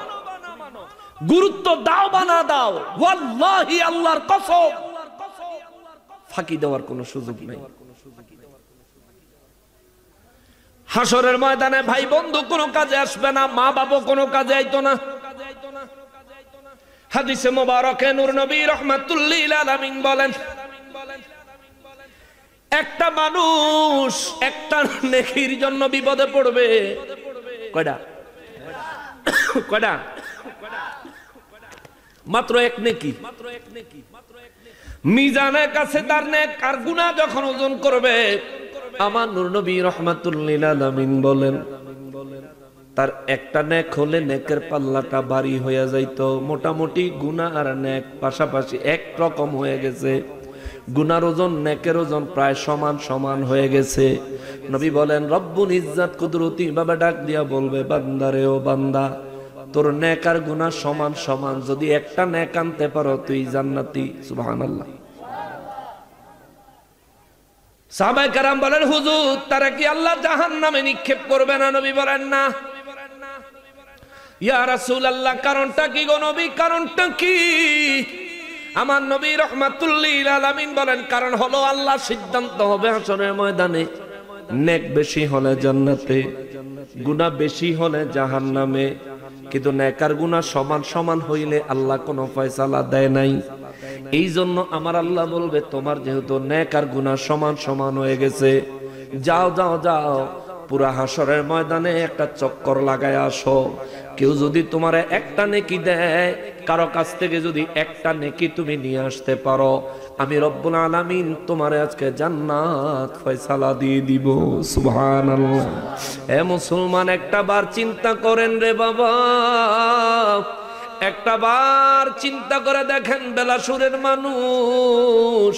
গুরুত্ব দাও বা না দাও, ওয়াল্লাহি আল্লাহর কসম ফাঁকি দেওয়ার কোনো সুযোগ নেই। হাসরের ময়দানে ভাই বন্ধু কোনো কাজে আসবে না, মা বাবা কোনো কাজে আইতো না। হাদিসে মোবারকে নূর নবী রাহমাতুল্লিল আলামিন বলেন একটা মানুষ একটা নেকির জন্য বিপদে পড়বে। কয়টা? মাত্র এক নেকি। মিজানের কাছে তার নেক আর গুনাহ যখন ওজন করবে, আমার নূর নবী রাহমাতুল্লিল আলামিন বলেন তার একটা নেক হলে নেকের পাল্লাটা ভারী হয়ে যাইতো। মোটামুটি গুনাহ আর নেক পাশাপাশি এক রকম হয়ে গেছে, গুনার ওজন নেকের ওজন প্রায় সমান সমান হয়ে গেছে। নবী বলেন রব্বুল ইজ্জত কুদরতি ভাবে ডাক দিয়া বলবে বান্দারে, ও বান্দা তোর নেক আর গুনাহ সমান সমান, যদি একটা নেক আনতে পারো তুই জান্নাতি। সুবহানাল্লাহ। সাহাবায়ে কেরাম বলেন হুজুর তারা কি আল্লাহ জাহান্নামে নিক্ষেপ করবে না? নবী বলেন না। ইয়া রাসূলুল্লাহ কারণটা কি গো নবী, কারণটা কি? আমার নবী রাহমাতুল্লিল আলামিন বলেন কারণ হলো আল্লাহ সিদ্ধান্ত হবে হাসরের ময়দানে, নেক বেশি হলে জান্নাতে, গুনাহ বেশি হলে জাহান্নামে। কিন্তু নেক আর গুনাহ সমান সমান হইলে আল্লাহ কোনো ফয়সালা দেয় নাই। এই জন্য আমার আল্লাহ বলবে তোমার যেহেতু নেক আর গুনাহ সমান সমান হয়ে গেছে, যাও যাও যাও পুরা হাসরের ময়দানে একটা চক্কর লাগায় আসো। কেউ যদি তোমার একটা নেকি দেয়, কারো কাছ থেকে যদি একটা নেকি তুমি নিয়ে আসতে পারো, আমি রব্বুল আলামিন তোমারে আজকে জান্নাত ফয়সালা দিয়ে দিব। সুবহানাল্লাহ। এ মুসলমান একটা বার চিন্তা করেন রে বাবা, একটা বার চিন্তা করে দেখেন বেলাসুরের মানুষ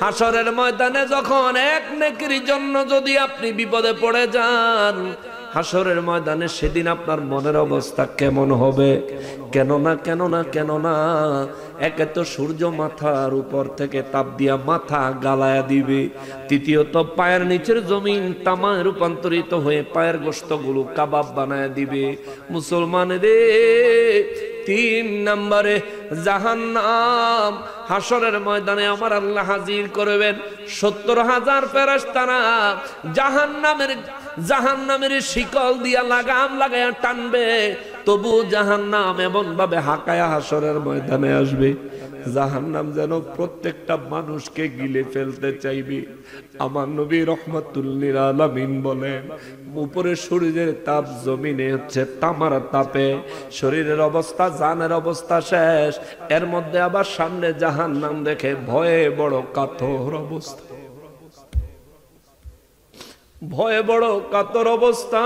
হাসরের ময়দানে যখন এক নেকির জন্য যদি আপনি বিপদে পড়ে যান, হাসরের ময়দানে সেদিন আপনার মনের অবস্থা কেমন হবে? কেন না একে তো সূর্য মাথার উপর থেকে তাপ দিয়া মাথা গালায়া দিবে, তৃতীয়ত পায়ের নিচের জমিন তামায় রূপান্তরিত হয়ে পায়ের গোশতগুলো কাবাব বানায় দিবে। মুসলমান রে, 3 নম্বরে জাহান্নাম। হাসরের ময়দানে আমার আল্লাহ হাজির করবেন 70,000 ফেরেশতারা জাহান্নামের শিকল দিয়া লাগাম লাগায়া টানবে, তবু জাহান্নাম এমন ভাবে হাঁকায়া হাসরের ময়দানে আসবে, জাহান্নাম যেন প্রত্যেকটা মানুষকে গিলে ফেলতে চাইবে। আমার নবী রহমাতুল লিল আলামিন বলেন, উপরে সূর্যের তাপ, জমিনে হচ্ছে তামার তাপে, শরীরের অবস্থা জানের অবস্থা শেষ, এর মধ্যে আবার সামনে জাহান্নাম দেখে ভয়ে বড় কাতর অবস্থা, ভয়ে বড় কাতর অবস্থা।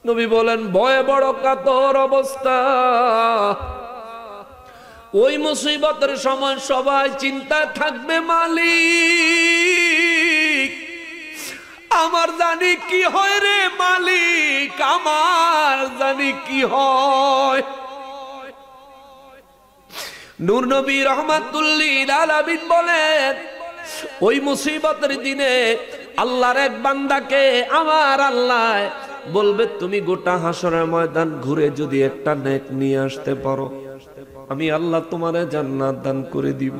নবী বলেন ভয়ে বড় কাতর অবস্থা। ওই মুসিবতের সময় সবাই চিন্তায় থাকবে, মালিক আমার জানি কি হয় রে, মালিক আমার জানি কি হয়। নূর নবী রাহমাতুল লিল আলামিন বলেন, ওই মুসিবতের দিনে আল্লাহর এক বান্দাকে আমার আল্লাহ বলবে, তুমি গোটা হাসরের ময়দান ঘুরে যদি একটা নেক নিয়ে আসতে পারো, আমি আল্লাহ তোমারে জান্নাত দান করে দিব।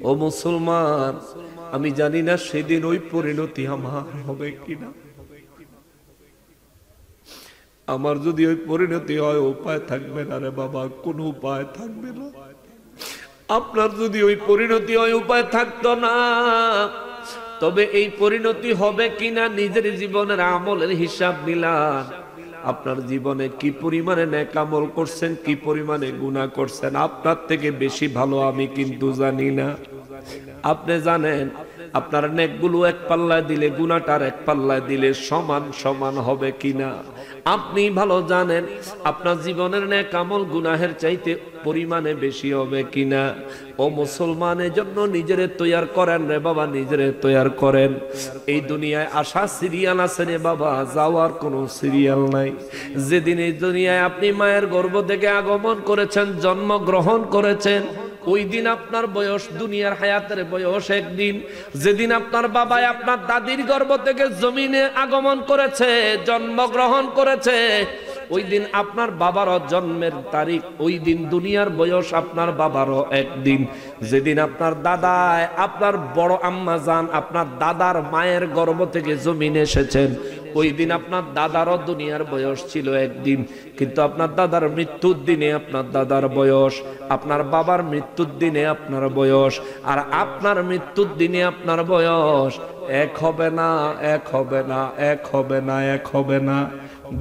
ও মুসলমান, আমি জানি না সেদিন ওই পরিণতি আমার হবে কিনা। আমার যদি ওই পরিণতি হয়, উপায় থাকবে না রে বাবা, কোনো উপায় থাকবে না। আপনার যদি ওই পরিণতি হয়, উপায় থাকতো না। তবে এই পরিণতি হবে কিনা নিজের জীবনের আমলের হিসাব মিলান। আপনার জীবনে কি পরিমাণে নেক আমল করছেন, কি পরিমাণে গুনাহ করছেন, আপনার থেকে বেশি ভালো আমি কিন্তু জানি না। আপনি জানেন আপনার নেকগুলো এক পাল্লায় দিলে গুনাহটার এক পাল্লায় দিলে সমান সমান হবে কিনা? আপনি ভালো জানেন আপনার জীবনের নেক আমল গুনাহের চাইতে পরিমাণে বেশি হবে কিনা। ও মুসলমানের জন্য নিজেরে তৈয়ার করেন রে বাবা, নিজেরে তৈয়ার করেন। এই দুনিয়ায় আসা সিরিয়াল আছে রে বাবা, যাওয়ার কোনো সিরিয়াল নাই। যেদিন এই দুনিয়ায় আপনি মায়ের গর্ভ থেকে আগমন করেছেন, জন্মগ্রহণ করেছেন, ওই দিন আপনার বয়স, দুনিয়ার হায়াতের বয়স একদিন। যেদিন আপনার বাবাই আপনার দাদির গর্ভ থেকে জমিনে আগমন করেছে, জন্মগ্রহণ করেছে, ওই দিন আপনার বাবারও জন্মের তারিখ, ওই দিন দুনিয়ার বয়স আপনার বাবারও একদিন। যেদিন আপনার দাদায়, আপনার বড় আম্মা জান আপনার দাদার মায়ের গর্ভ থেকে জমিনে এসেছেন, ওই দিন আপনার দাদারও দুনিয়ার বয়স ছিল একদিন। কিন্তু আপনার দাদার মৃত্যুর দিনে আপনার দাদার বয়স, আপনার বাবার মৃত্যুর দিনে আপনার বয়স, আর আপনার মৃত্যুর দিনে আপনার বয়স এক হবে না, এক হবে না, এক হবে না, এক হবে না।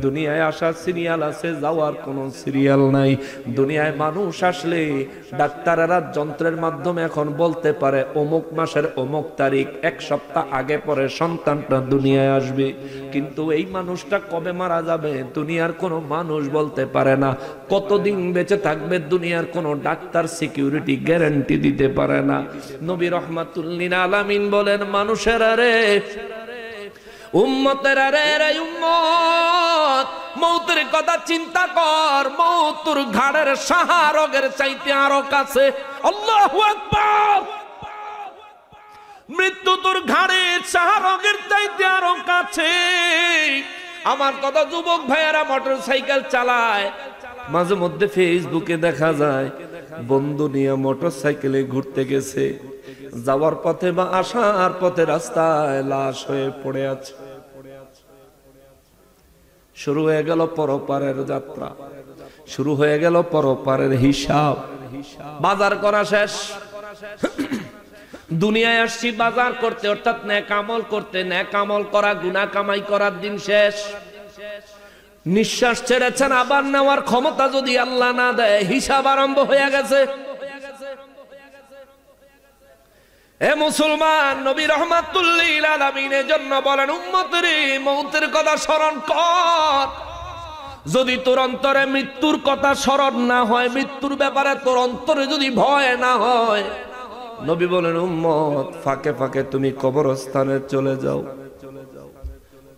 দুনিয়ায় আসার সিরিয়াল আছে, যাওয়ার কোনো সিরিয়াল নাই। দুনিয়ায় মানুষ আসলে ডাক্তারেরা যন্ত্রের মাধ্যমে এখন বলতে পারে অমুক মাসের অমুক তারিখ, 1 সপ্তাহ আগে পরে সন্তানটা দুনিয়ায় আসবে। কিন্তু এই মানুষটা কবে মারা যাবে দুনিয়ার কোনো মানুষ বলতে পারে না। কতদিন বেঁচে থাকবে দুনিয়ার কোনো ডাক্তার সিকিউরিটি গ্যারান্টি দিতে পারে না। নবী রাহমাতুল লিল আলামিন বলেন, মানুষের আরে উম্মতের রে উম্মত, মৌতের কথা চিন্তা কর, মৌতুর ঘাড়ের সাহারগের চাইতে আরো কাছে। আল্লাহু আকবার। মৃত্যু তোর ঘাড়ের সাহারগের চাইতে আরো কাছে। আমার কথা যুবক ভাইয়েরা মোটরসাইকেল চালায়, মাঝে মধ্যে ফেসবুকে দেখা যায় বন্ধু নিয়ে মোটরসাইকেলে ঘুরতে গেছে, যাওয়ার পথে বা আসার পথে রাস্তায় লাশ হয়ে পড়ে আছে। শুরু হয়ে গেল পরপারের যাত্রা, শুরু হয়ে গেল পরপারের হিসাব। বাজার করা শেষ, দুনিয়ায় আসছি বাজার করতে, অর্থাৎ নেক আমল করতে। নেক আমল করা, গুনাহ কামাই করার দিন শেষ। নিঃশ্বাস ছেড়েছেন, আবার নেওয়ার ক্ষমতা যদি আল্লাহ না দেয়, হিসাব আরম্ভ হয়ে গেছে। এ মুসলমান, নবী রাহমাতুল লিল আলামিনের জন্য বলেন, উম্মতরে মৌতের কথা স্মরণ কর। যদি তোর অন্তরে মৃত্যুর কথা স্মরণ না হয়, মৃত্যুর ব্যাপারে তোর অন্তরে যদি ভয় না হয়, নবী বলেন উম্মত ফাঁকে ফাঁকে তুমি কবরস্থানে চলে যাও।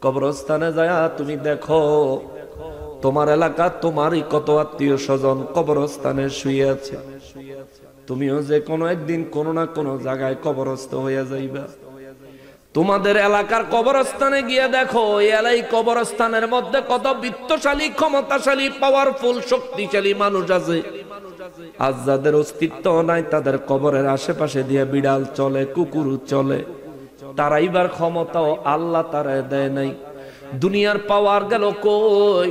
কবরস্থানে যায় তুমি দেখো তোমার এলাকা তোমারই কত আত্মীয় স্বজন কবরস্থানে শুয়ে আছে, তুমিও যে কোনো একদিন কোনো না কোনো জায়গায় কবরস্থ হয়ে যাইবা। তোমাদের এলাকার কবরস্থানে গিয়ে দেখো এই কবরস্থানের মধ্যে কত বিত্তশালী, ক্ষমতাশালী, পাওয়ারফুল, শক্তিশালী মানুষ আছে। আজ যাদের অস্তিত্ব নাই তাদের কবরের আশেপাশে দিয়ে বিড়াল চলে, কুকুর চলে, তারাইবার ক্ষমতাও আল্লাহ তারা দেয় নাই। দুনিয়ার পাওয়ার গেল কই?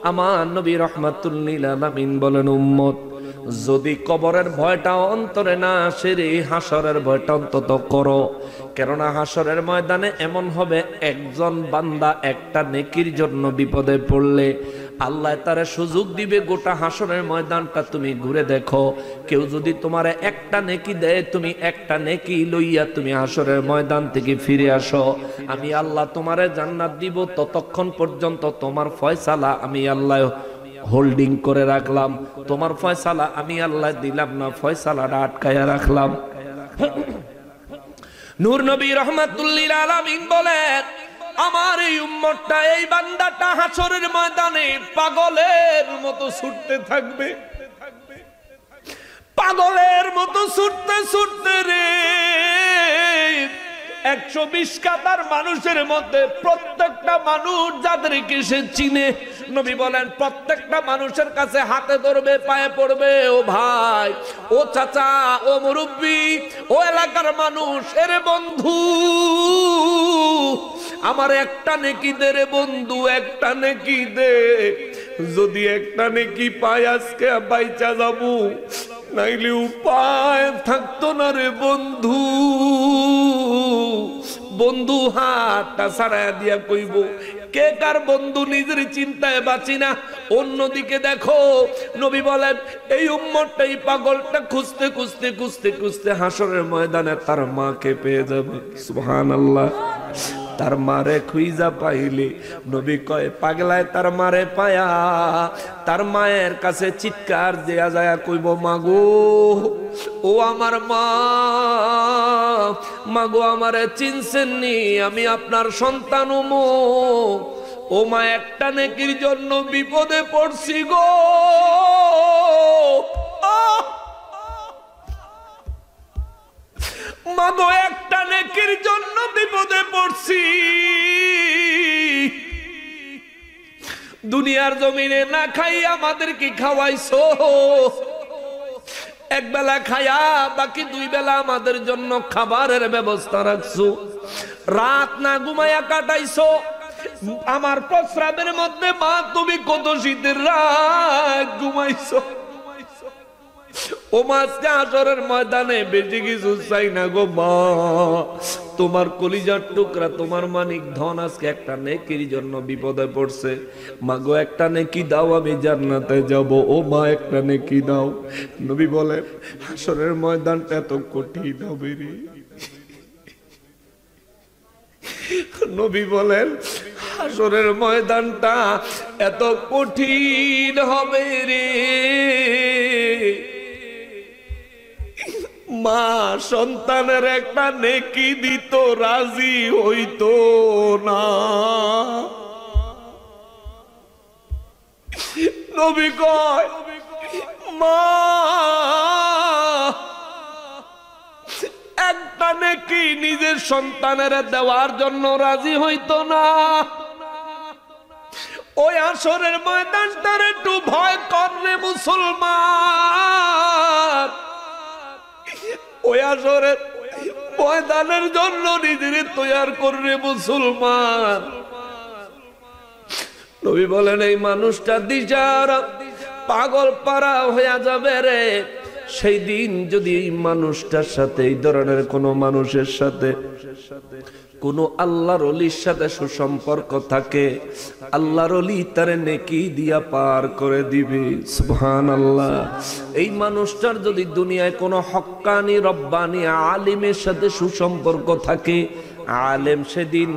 আমার নবী রাহমাতুল লিল আলামিন বলেন, উম্মত যদি কবরের ভয়টা অন্তরে না আসে রে, হাসরের ভয়টা অন্তত করো। কেননা হাসরের ময়দানে এমন হবে, একজন বান্দা একটা নেকির জন্য বিপদে পড়লে আল্লাহ তারে সুযোগ দিবে গোটা হাসরের ময়দানটা তুমি ঘুরে দেখো। কেউ যদি তোমারে একটা নেকি দেয়, তুমি একটা নেকি লইয়া তুমি হাসরের ময়দান থেকে ফিরে আসো, আমি আল্লাহ তোমারে জান্নাত দিব। ততক্ষণ পর্যন্ত তোমার ফয়সালা আমি আল্লাহ হোল্ডিং করে রাখলাম, তোমার ফয়সালা আমি আল্লাহ দিলাম না, ফয়সালাটা আটকায়া রাখলাম। নূর নবী রাহমাতুল লিল আলামিন বলেন, আমার এই উম্মতটা, এই বান্দাটা হাসরের ময়দানে পাগলের মতো ছুটতে থাকবে, পাগলের মতো ছুটতে ছুটতে রে 120 কাতার মানুষের মধ্যে প্রত্যেকটা মানুষ যাদেরকে সে চিনে, নবী বলেন প্রত্যেকটা মানুষের কাছে হাতে ধরবে, পায়ে পড়বে, ও ভাই, ও চাচা, ও মুরব্বী, ও এলাকার মানুষ, এরে বন্ধু আমার একটা নেকি দে রে বন্ধু, একটা নেকি দে। যদি একটা নেকি পাই আজকে বাইচা যাবো, নাইলে উপায় থাকতো না রে বন্ধু। বন্ধু হাতটা ছাড়াইয়া দিয়া কইব, কে কার বন্ধু নিজের চিন্তায় বাঁচি না। অন্যদিকে দেখো নবী বলেন, এই উম্মতটাই পাগলটা খুঁজতে খুঁজতে খুঁজতে খুঁজতে হাসরের ময়দানে তার মাকে পেয়ে যাবে। সুবহানাল্লাহ। তার মারে খুঁজা পাইলে নবী কয়, পাগলায় তার মারে পায়া তার মায়ের কাছে চিৎকার দেয়া যায়, কইব, মাগো ও আমার মা, মাগো আমারে চিনছেন নি, আমি আপনার সন্তান অমুক। ও মা, একটা নেকির জন্য বিপদে পড়ছি গো, মাগো একটা নেকির জন্য বিপদে পড়ছি। দুনিয়ার জমিনে না খাইয়া আমাদেরকে খাওয়াইছো, এক বেলা খায়া বাকি 2 বেলা আমাদের জন্য খাবারের ব্যবস্থা রাখছো, রাত না ঘুমাইয়া কাটাইছো। আমার প্রস্রাবের মধ্যে মা তুমি কত শীতের রাত ঘুমাইছো। ও মাঝকে হাসরের ময়দানে বেশি কিছু চাই না গো মা, তোমার কলিজার টুকরা, তোমার মানিক ধন আজকে একটা নেকির জন্য বিপদে পড়ছে। মাগো একটা নেকি দাও, আমি জান্নাতে যাব। ও মা, একটা নেকি দাও। নবী বলেন, হাসরের ময়দানটা এত কঠিন হবে রে। নবী বলেন, হাসরের ময়দানটা এত কঠিন হবে রে, মা সন্তানের একটা নেকি দিত রাজি হইতো না। নবী কয়, মা একটা নেকি নিজের সন্তানের দেওয়ার জন্য রাজি হইতো না। ওই আসরের ময়দানটার একটু ভয় করে মুসলমান, ওই আসরের ময়দানের জন্য নিজের তৈয়ার করবে মুসলমান। নবী বলেন, এই মানুষটা দিশাহারা পাগল পারা হয়ে যাবে রে। সেই দিন যদি এই মানুষটার সাথে, এই ধরনের কোন মানুষের সাথে কোন আল্লাহর ওলির সাথে সুসম্পর্ক থাকে, আল্লাহর ওলি তারে নেকি দিয়া পার করে দিবে। সুবহানাল্লাহ। এই মানুষটার যদি দুনিয়ায় কোনো হক্কানি রব্বানি আলিমের সাথে সুসম্পর্ক থাকে, আলেম সেদিন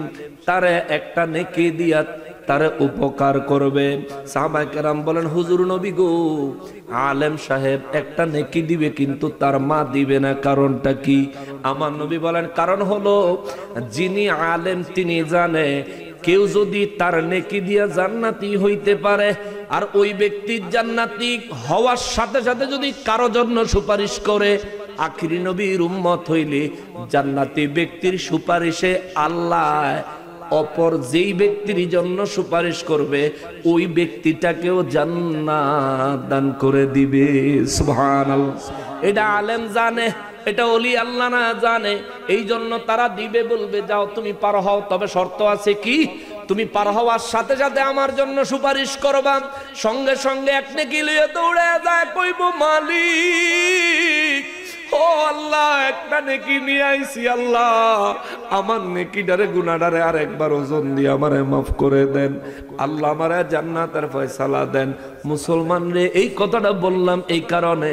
তারে একটা নেকি দিয়া তারে উপকার করবে। সাহাবায়ে কেরাম বলেন, হুজুর নবী গো, আলেম সাহেব একটা নেকি দিবে কিন্তু তার মা দিবে না, কারণটা কি? আমার নবী বলেন, কারণ হলো যিনি আলেম তিনি জানে কেউ যদি তার নেকি দিয়া জান্নাতি হইতে পারে, আর ওই ব্যক্তি জান্নাতি হওয়ার সাথে সাথে যদি কারো জন্য সুপারিশ করে, আখিরি নবীর উম্মত হইলে জান্নাতি ব্যক্তির সুপারিশে আল্লাহ অপর যেই ব্যক্তির জন্য সুপারিশ করবে ওই ব্যক্তিটাকেও জান্নাত দান করে দিবে। সুবহানাল্লাহ। এটা আলেম জানে, এটা ওলি আল্লাহ না জানে, এই জন্য তারা দিবে, বলবে যাও তুমি পার হও, তবে শর্ত আছে কি, তুমি পার হওয়ার সাথে সাথে আমার জন্য সুপারিশ করবা। সঙ্গে সঙ্গে এক নেকি লইয়া দৌড়ে যায়, কইব মালিক ও আল্লাহ, একটা নেকি নিয়ে আইছি, আল্লাহ আমার নেকিটারে গুনাহটারে আর একবার ওজন দিয়ে আমারে মাফ করে দেন, আল্লাহ আমারে জান্নাতের ফয়সালা দেন। মুসলমান রে, এই কথাটা বললাম এই কারণে,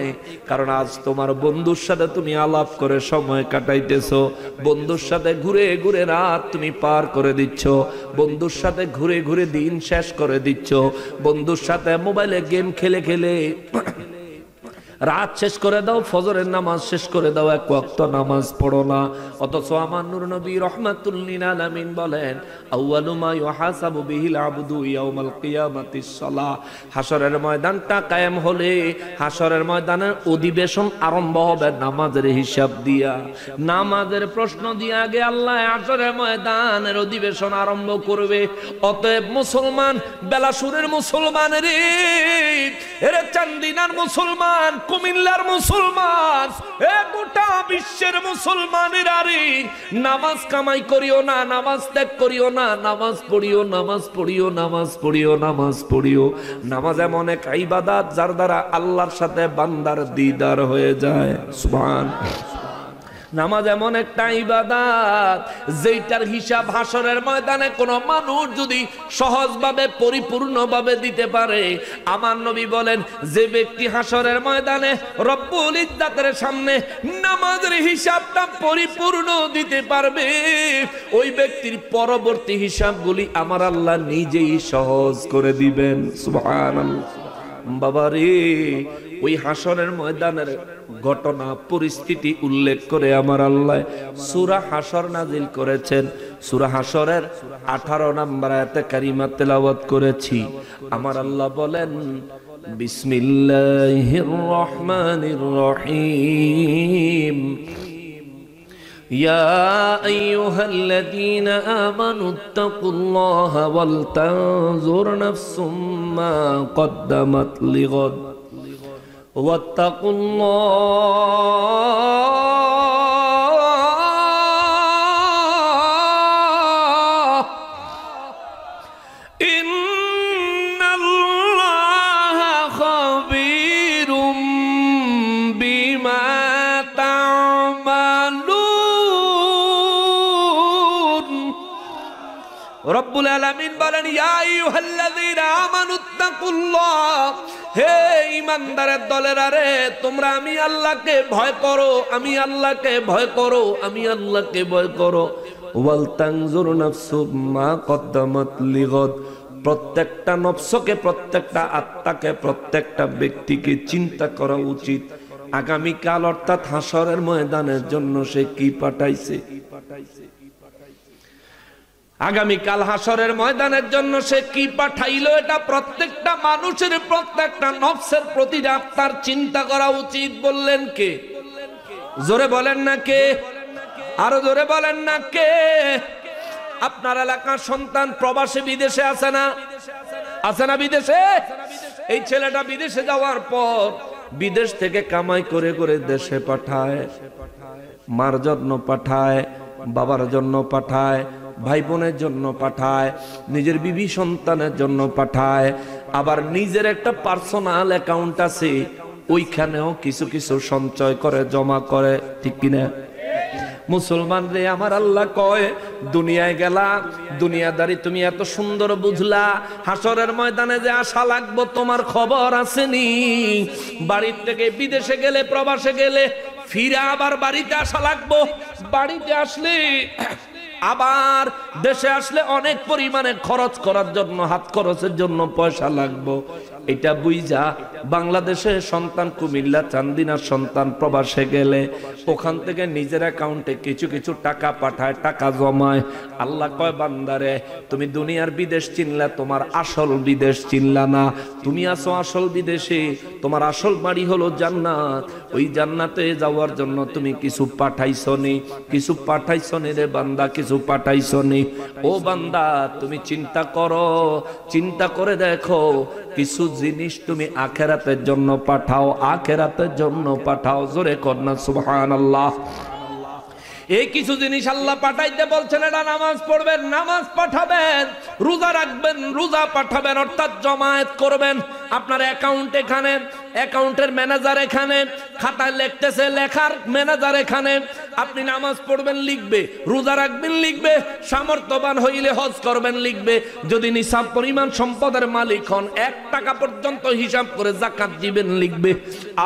কারণ আজ তোমার বন্ধুর সাথে তুমি আলাপ করে সময় কাটাইতেছো, বন্ধুর সাথে ঘুরে ঘুরে রাত তুমি পার করে দিচ্ছ, বন্ধুর সাথে ঘুরে ঘুরে দিন শেষ করে দিচ্ছ, বন্ধুর সাথে মোবাইলে গেম খেলে খেলে রাত শেষ করে দাও, ফজরের নামাজ শেষ করে দাও, এক ওয়াক্ত নামাজ পড়ো না। অথচ আমার নূর নবী রাহমাতুল লিল আলামিন বলেন, আউয়ালু মা ইউহাসাবু বিহিল আবদু ইয়াউমাল কিয়ামাতিস সালাহ। হাসরের ময়দানটা কায়েম হলে, হাসরের ময়দানের অধিবেশন আরম্ভ হবে নামাজের হিসাব দিয়া, নামাজের প্রশ্ন দিয়ে আগে আল্লাহ হাসরের ময়দানের অধিবেশন আরম্ভ করবে। অতএব মুসলমান, বেলাসুরের মুসলমান রে, এরে চান্দিনার মুসলমান, কুমিল্লার মুসলমান, এ গোটা বিশ্বের মুসলমানেরা রে, নামাজ কামাই করিও না, নামাজ ত্যাগ করিও না, নামাজ পড়িও, নামাজ পড়িও, নামাজ পড়িও, নামাজ পড়িও। নামাজ এমন এক ইবাদত যার দ্বারা আল্লাহর সাথে বান্দার দিদার হয়ে যায়। সুবহানাল্লাহ। নামাজ এমন একটা ইবাদত যেটার হিসাব হাসরের ময়দানে কোনো মানুষ যদি সহজভাবে পরিপূর্ণভাবে দিতে পারে, আমার নবী বলেন, যে ব্যক্তি হাসরের ময়দানে রব্বুল ইজ্জাতের সামনে নামাজের হিসাবটা পরিপূর্ণ দিতে পারবে, ওই ব্যক্তির পরবর্তী হিসাবগুলি আমার আল্লাহ নিজেই সহজ করে দিবেন। সুবহানাল্লাহ। বাবারে, ওই হাসরের ময়দানের ঘটনা পরিস্থিতি উল্লেখ করে আমার আল্লাহ সূরা হাসর নাজিল করেছেন। সূরা হাসরের 18 নম্বর আয়াতে কারিমা তেলাওয়াত করেছি। আমার আল্লাহ বলেন, বিসমিল্লাহির রহমানির রহিম, ইয়া আইয়ুহাল্লাযীনা আমানুত্তাকুল্লাহা ওয়াল তানজুর নাফসুম মা কদ্দামাত লিগাদ ওয়াত্তাকুল্লাহ ইন্নাল্লাহা খাবীরুম বিমা তা'মালুন। রব্বুল আলামিন বলেন, ইয়া আইয়ুহাল্লাযীনা আমানুত্তাকুল্লাহ, হে ঈমানদারের দলেরা রে, তোমরা আমি আল্লাহকে ভয় করো, আমি আল্লাহকে ভয় করো, আমি আল্লাহকে ভয় করো। ওয়াল তানজুর নাফসুম মা কদ্দামাত লিগাদ, প্রত্যেকটা নফসকে, প্রত্যেকটা আত্মাকে, প্রত্যেকটা ব্যক্তিকে চিন্তা করা উচিত আগামীকাল অর্থাৎ হাসরের ময়দানের জন্য সে কি পাঠাইছে। আগামীকাল হাসরের ময়দানের জন্য সে কি পাঠাইলো, এটা প্রত্যেকটা মানুষের, প্রত্যেকটা নফসের প্রতি আত্মার চিন্তা করা উচিত। বললেন কে? জোরে বলেন না কে? আরো জোরে বলেন না কে? আপনার এলাকার সন্তান প্রবাসে বিদেশে আছে না? আছে না বিদেশে? এই ছেলেটা বিদেশে যাওয়ার পর বিদেশ থেকে কামাই করে করে দেশে পাঠায়, মার জন্য পাঠায়, বাবার জন্য পাঠায়, ভাই বোনের জন্য পাঠায়, নিজের বিবি সন্তানের জন্য পাঠায়, আবার নিজের একটা পার্সোনাল অ্যাকাউন্ট আছে, ওইখানেও কিছু কিছু সঞ্চয় করে, জমা করে। ঠিক কিনা? মুসলমান রে, আমার আল্লাহ কয়, দুনিয়ায় গেলা, দুনিয়াদারি তুমি এত সুন্দর বুঝলা, হাসরের ময়দানে যে আশা লাগবো তোমার খবর আসেনি? বাড়ির থেকে বিদেশে গেলে, প্রবাসে গেলে, ফিরে আবার বাড়িতে আসা লাগবো। বাড়িতে আসলে আবার দেশে আসলে অনেক পরিমাণে খরচ করার জন্য, হাত খরচের জন্য পয়সা লাগবে। এটা বুঝা বাংলাদেশে সন্তান কুমিল্লা চান্দিনার সন্তান প্রবাসে গেলে ওখান থেকে নিজের অ্যাকাউন্টে কিছু কিছু টাকা পাঠায়, টাকা জমায়। আল্লাহ কয় বান্দারে, তুমি দুনিয়ার বিদেশ চিনলা, তোমার আসল বিদেশ চিনলা না। তুমি আছো আসল বিদেশে, তোমার আসল বাড়ি হলো জান্নাত। ওই জান্নাতে যাওয়ার জন্য তুমি কিছু পাঠাইছো নি, কিছু পাঠাইছো নি রে বান্দা, কিছু পাঠাইছো নি। ও বান্দা, তুমি চিন্তা করো, চিন্তা করে দেখো, কিছু জিনিস তুমি আখেরাতের জন্য পাঠাও, আখেরাতের জন্য পাঠাও। জোরে কন্যা সুবহানাল্লাহ। এই কিছু জিনিস আল্লাহ পাঠাইতে বলছেন, এটা নামাজ পড়বেন, নামাজ পাঠাবেন, রোজা রাখবেন, রোজা পাঠাবেন, অর্থাৎ জমায়েত করবেন। আপনার অ্যাকাউন্ট এখানে, অ্যাকাউন্টের ম্যানেজার এখানে, খাতায় লিখতেছে, লেখার ম্যানেজার এখানে। আপনি নামাজ পড়বেন, লিখবে, রোজা রাখবেন, লিখবে, সামর্থ্যবান হইলে হজ করবেন, লিখবে। যদি নিসাব পরিমাণ সম্পদের মালিক হন, 1 টাকা পর্যন্ত হিসাব করে যাকাত দিবেন, লিখবে।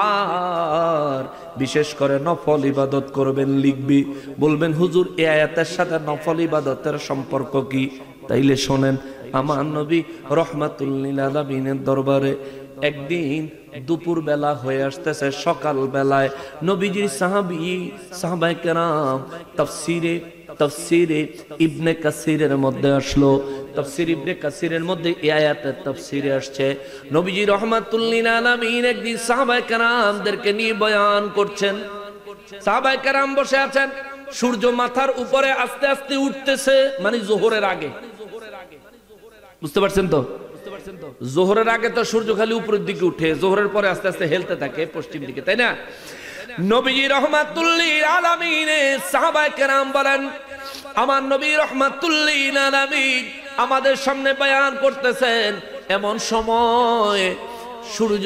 আর বিশেষ করে নফল ইবাদত করবেন, লিখবি। বলবেন হুজুর, এই আয়াতের সাথে নফল ইবাদতের সম্পর্ক কি? তাইলে শোনেন, আমার নবী রাহমাতুল লিল আলামিনের দরবারে একদিন দুপুর বেলা হয়ে আসতেছে, সকাল বেলায় নবীজির সাহাবায়ে কেরাম তাফসীরে ইবনে কাসিরের মধ্যে আসলো। তাফসীর ইবনে কাসিরের মধ্যে এই আয়াতের তাফসীরে আসছে, নবীজি রাহমাতুল লিল আলামিন একদিন সাহাবায়ে কেরামদেরকে নিয়ে বয়ান করছেন। সাহাবায়ে কেরাম বসে আছেন, সূর্য মাথার উপরে আস্তে আস্তে উঠতেছে, মানে যোহরের আগে। বুঝতে পারছেন তো? যোহরের আগে তো সূর্য খালি উপরের দিকে উঠে, যোহরের পরে আস্তে আস্তে হেলতে থাকে পশ্চিম দিকে, তাই না? নবীজি রাহমাতুল লিল আলামিন সাহাবায়ে কেরাম বলেন, আমার নবী রাহমাতুল লিল আলামিন আমাদের সামনে বয়ান করতেছেন, এমন সময় সূর্য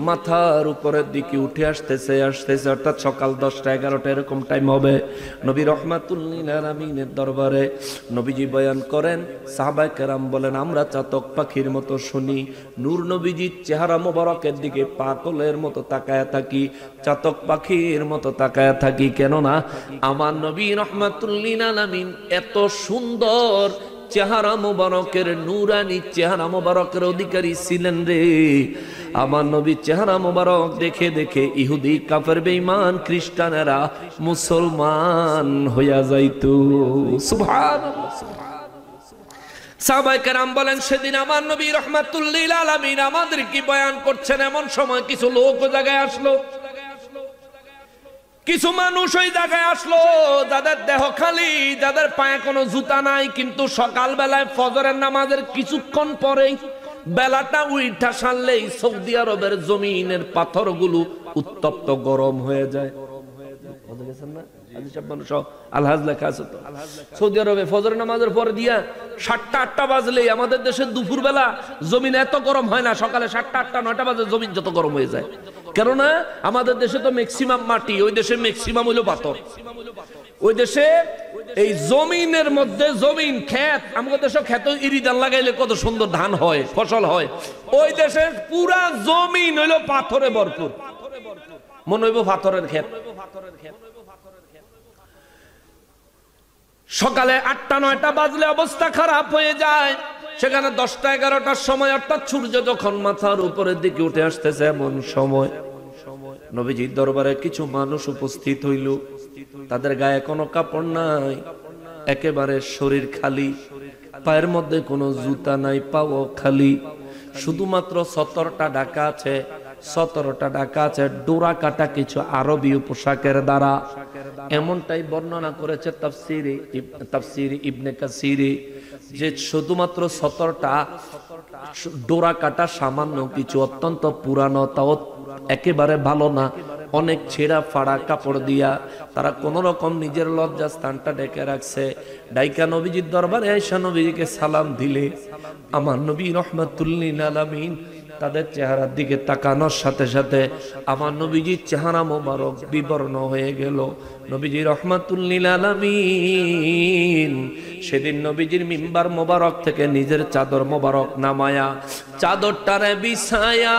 মাথার উপরের দিকে উঠে আসতেছে, অর্থাৎ সকাল 10টা-11টা এরকম টাইম হবে। নবী রাহমাতুল লিল আলামিনের দরবারে নবীজি বয়ান করেন, সাহাবায়ে কেরাম বলেন, আমরা চাতক পাখির মতো শুনি, নূর নবীজির চেহারা মোবারকের দিকে পাগলের মতো তাকায়া থাকি, চাতক পাখির মতো তাকায়া থাকি। কেননা আমার নবী রাহমাতুল লিল আলামিন এত সুন্দর চেহারা মোবারকের, নূরানি চেহারা মোবারকের অধিকারী ছিলেন রে। আমার নবী চেহারা মোবারক দেখে দেখে ইহুদি, কাফের, বেঈমান, খ্রিস্টানেরা মুসলমান হইয়া যাইতো। সুবহানাল্লাহ। সাহাবায়ে কেরাম বলেন, সেদিন আমার নবী রাহমাতুল লিল আলামিন আমাদের কি বয়ান করছেন, এমন সময় কিছু লোক ওই জায়গায় আসলো, কিছু মানুষ ওই জায়গায় আসলো, যাদের দেহ খালি, যাদের পায়ে কোনো জুতা নাই, কিন্তু সকাল বেলায় ফজরের নামাজের কিছুক্ষণ পরেই বেলাটা উইঠা সারলেই সৌদি আরবের জমিনের পাথরগুলো উত্তপ্ত গরম হয়ে যায়। সৌদি আরবে ফজর নামাজের পর দিয়া 7টা-8টা বাজলেই আমাদের দেশের দুপুর বেলা জমিন এত গরম হয় না, সকালে 7টা-8টা-9টা বাজে জমিন যত গরম হয়ে যায়। কেননা আমাদের দেশে তো ম্যাক্সিমাম মাটি, ওই দেশে ম্যাক্সিমাম হইল পাথর। ওই দেশে এই জমিনের মধ্যে, জমিন ক্ষেত, আমাদের দেশে ক্ষেত ইরিদান লাগাইলে কত সুন্দর ধান হয়, ফসল হয়। ওই দেশের পুরা জমিন হইল পাথরে ভরপুর, মনে হইব পাথরের ক্ষেত। সকালে 8টা-9টা বাজলে অবস্থা খারাপ হয়ে যায়। সেখানে 10টা-11টার সময়, অর্থাৎ সূর্য যখন মাথার উপরের দিকে উঠে আসতেছে, এমন সময় নবীজির দরবারে কিছু মানুষ উপস্থিত হইল। তাদের গায়ে কোনো কাপড় নাই, একেবারে শরীর খালি, পায়ের মধ্যে কোনো জুতা নাই, পাও খালি, শুধুমাত্র 17টা ঢাকা আছে, 17টা ঢাকা আছে ডোরা কাটা কিছু আরবী পোশাকের দ্বারা। এমনটাই বর্ণনা করেছে তাফসীরে ইবনে কাসিরে, যে শুধুমাত্র 17টা ডোরা কাটা সামান্য কিছু, অত্যন্ত পুরানো, তাও একেবারে ভালো না, অনেক ছেঁড়া ফাড়া কাপড় দিয়া তারা কোন রকম নিজের লজ্জা স্থানটা ডেকে রাখছে। ডাইকা নবীজির দরবারে আয়েশা নবীজিকে সালাম দিলে আমার নবী রাহমাতুল লিল আলামিন তাদের চেহারার দিকে তাকানোর সাথে সাথে আমার নবীজির চেহারা মোবারক বিবর্ণ হয়ে গেল। নবীজি রাহমাতুল লিল আলামিন সেদিন নবীজির মিম্বার মোবারক থেকে নিজের চাদর মোবারক নামায়া চাদরটারে বিছায়া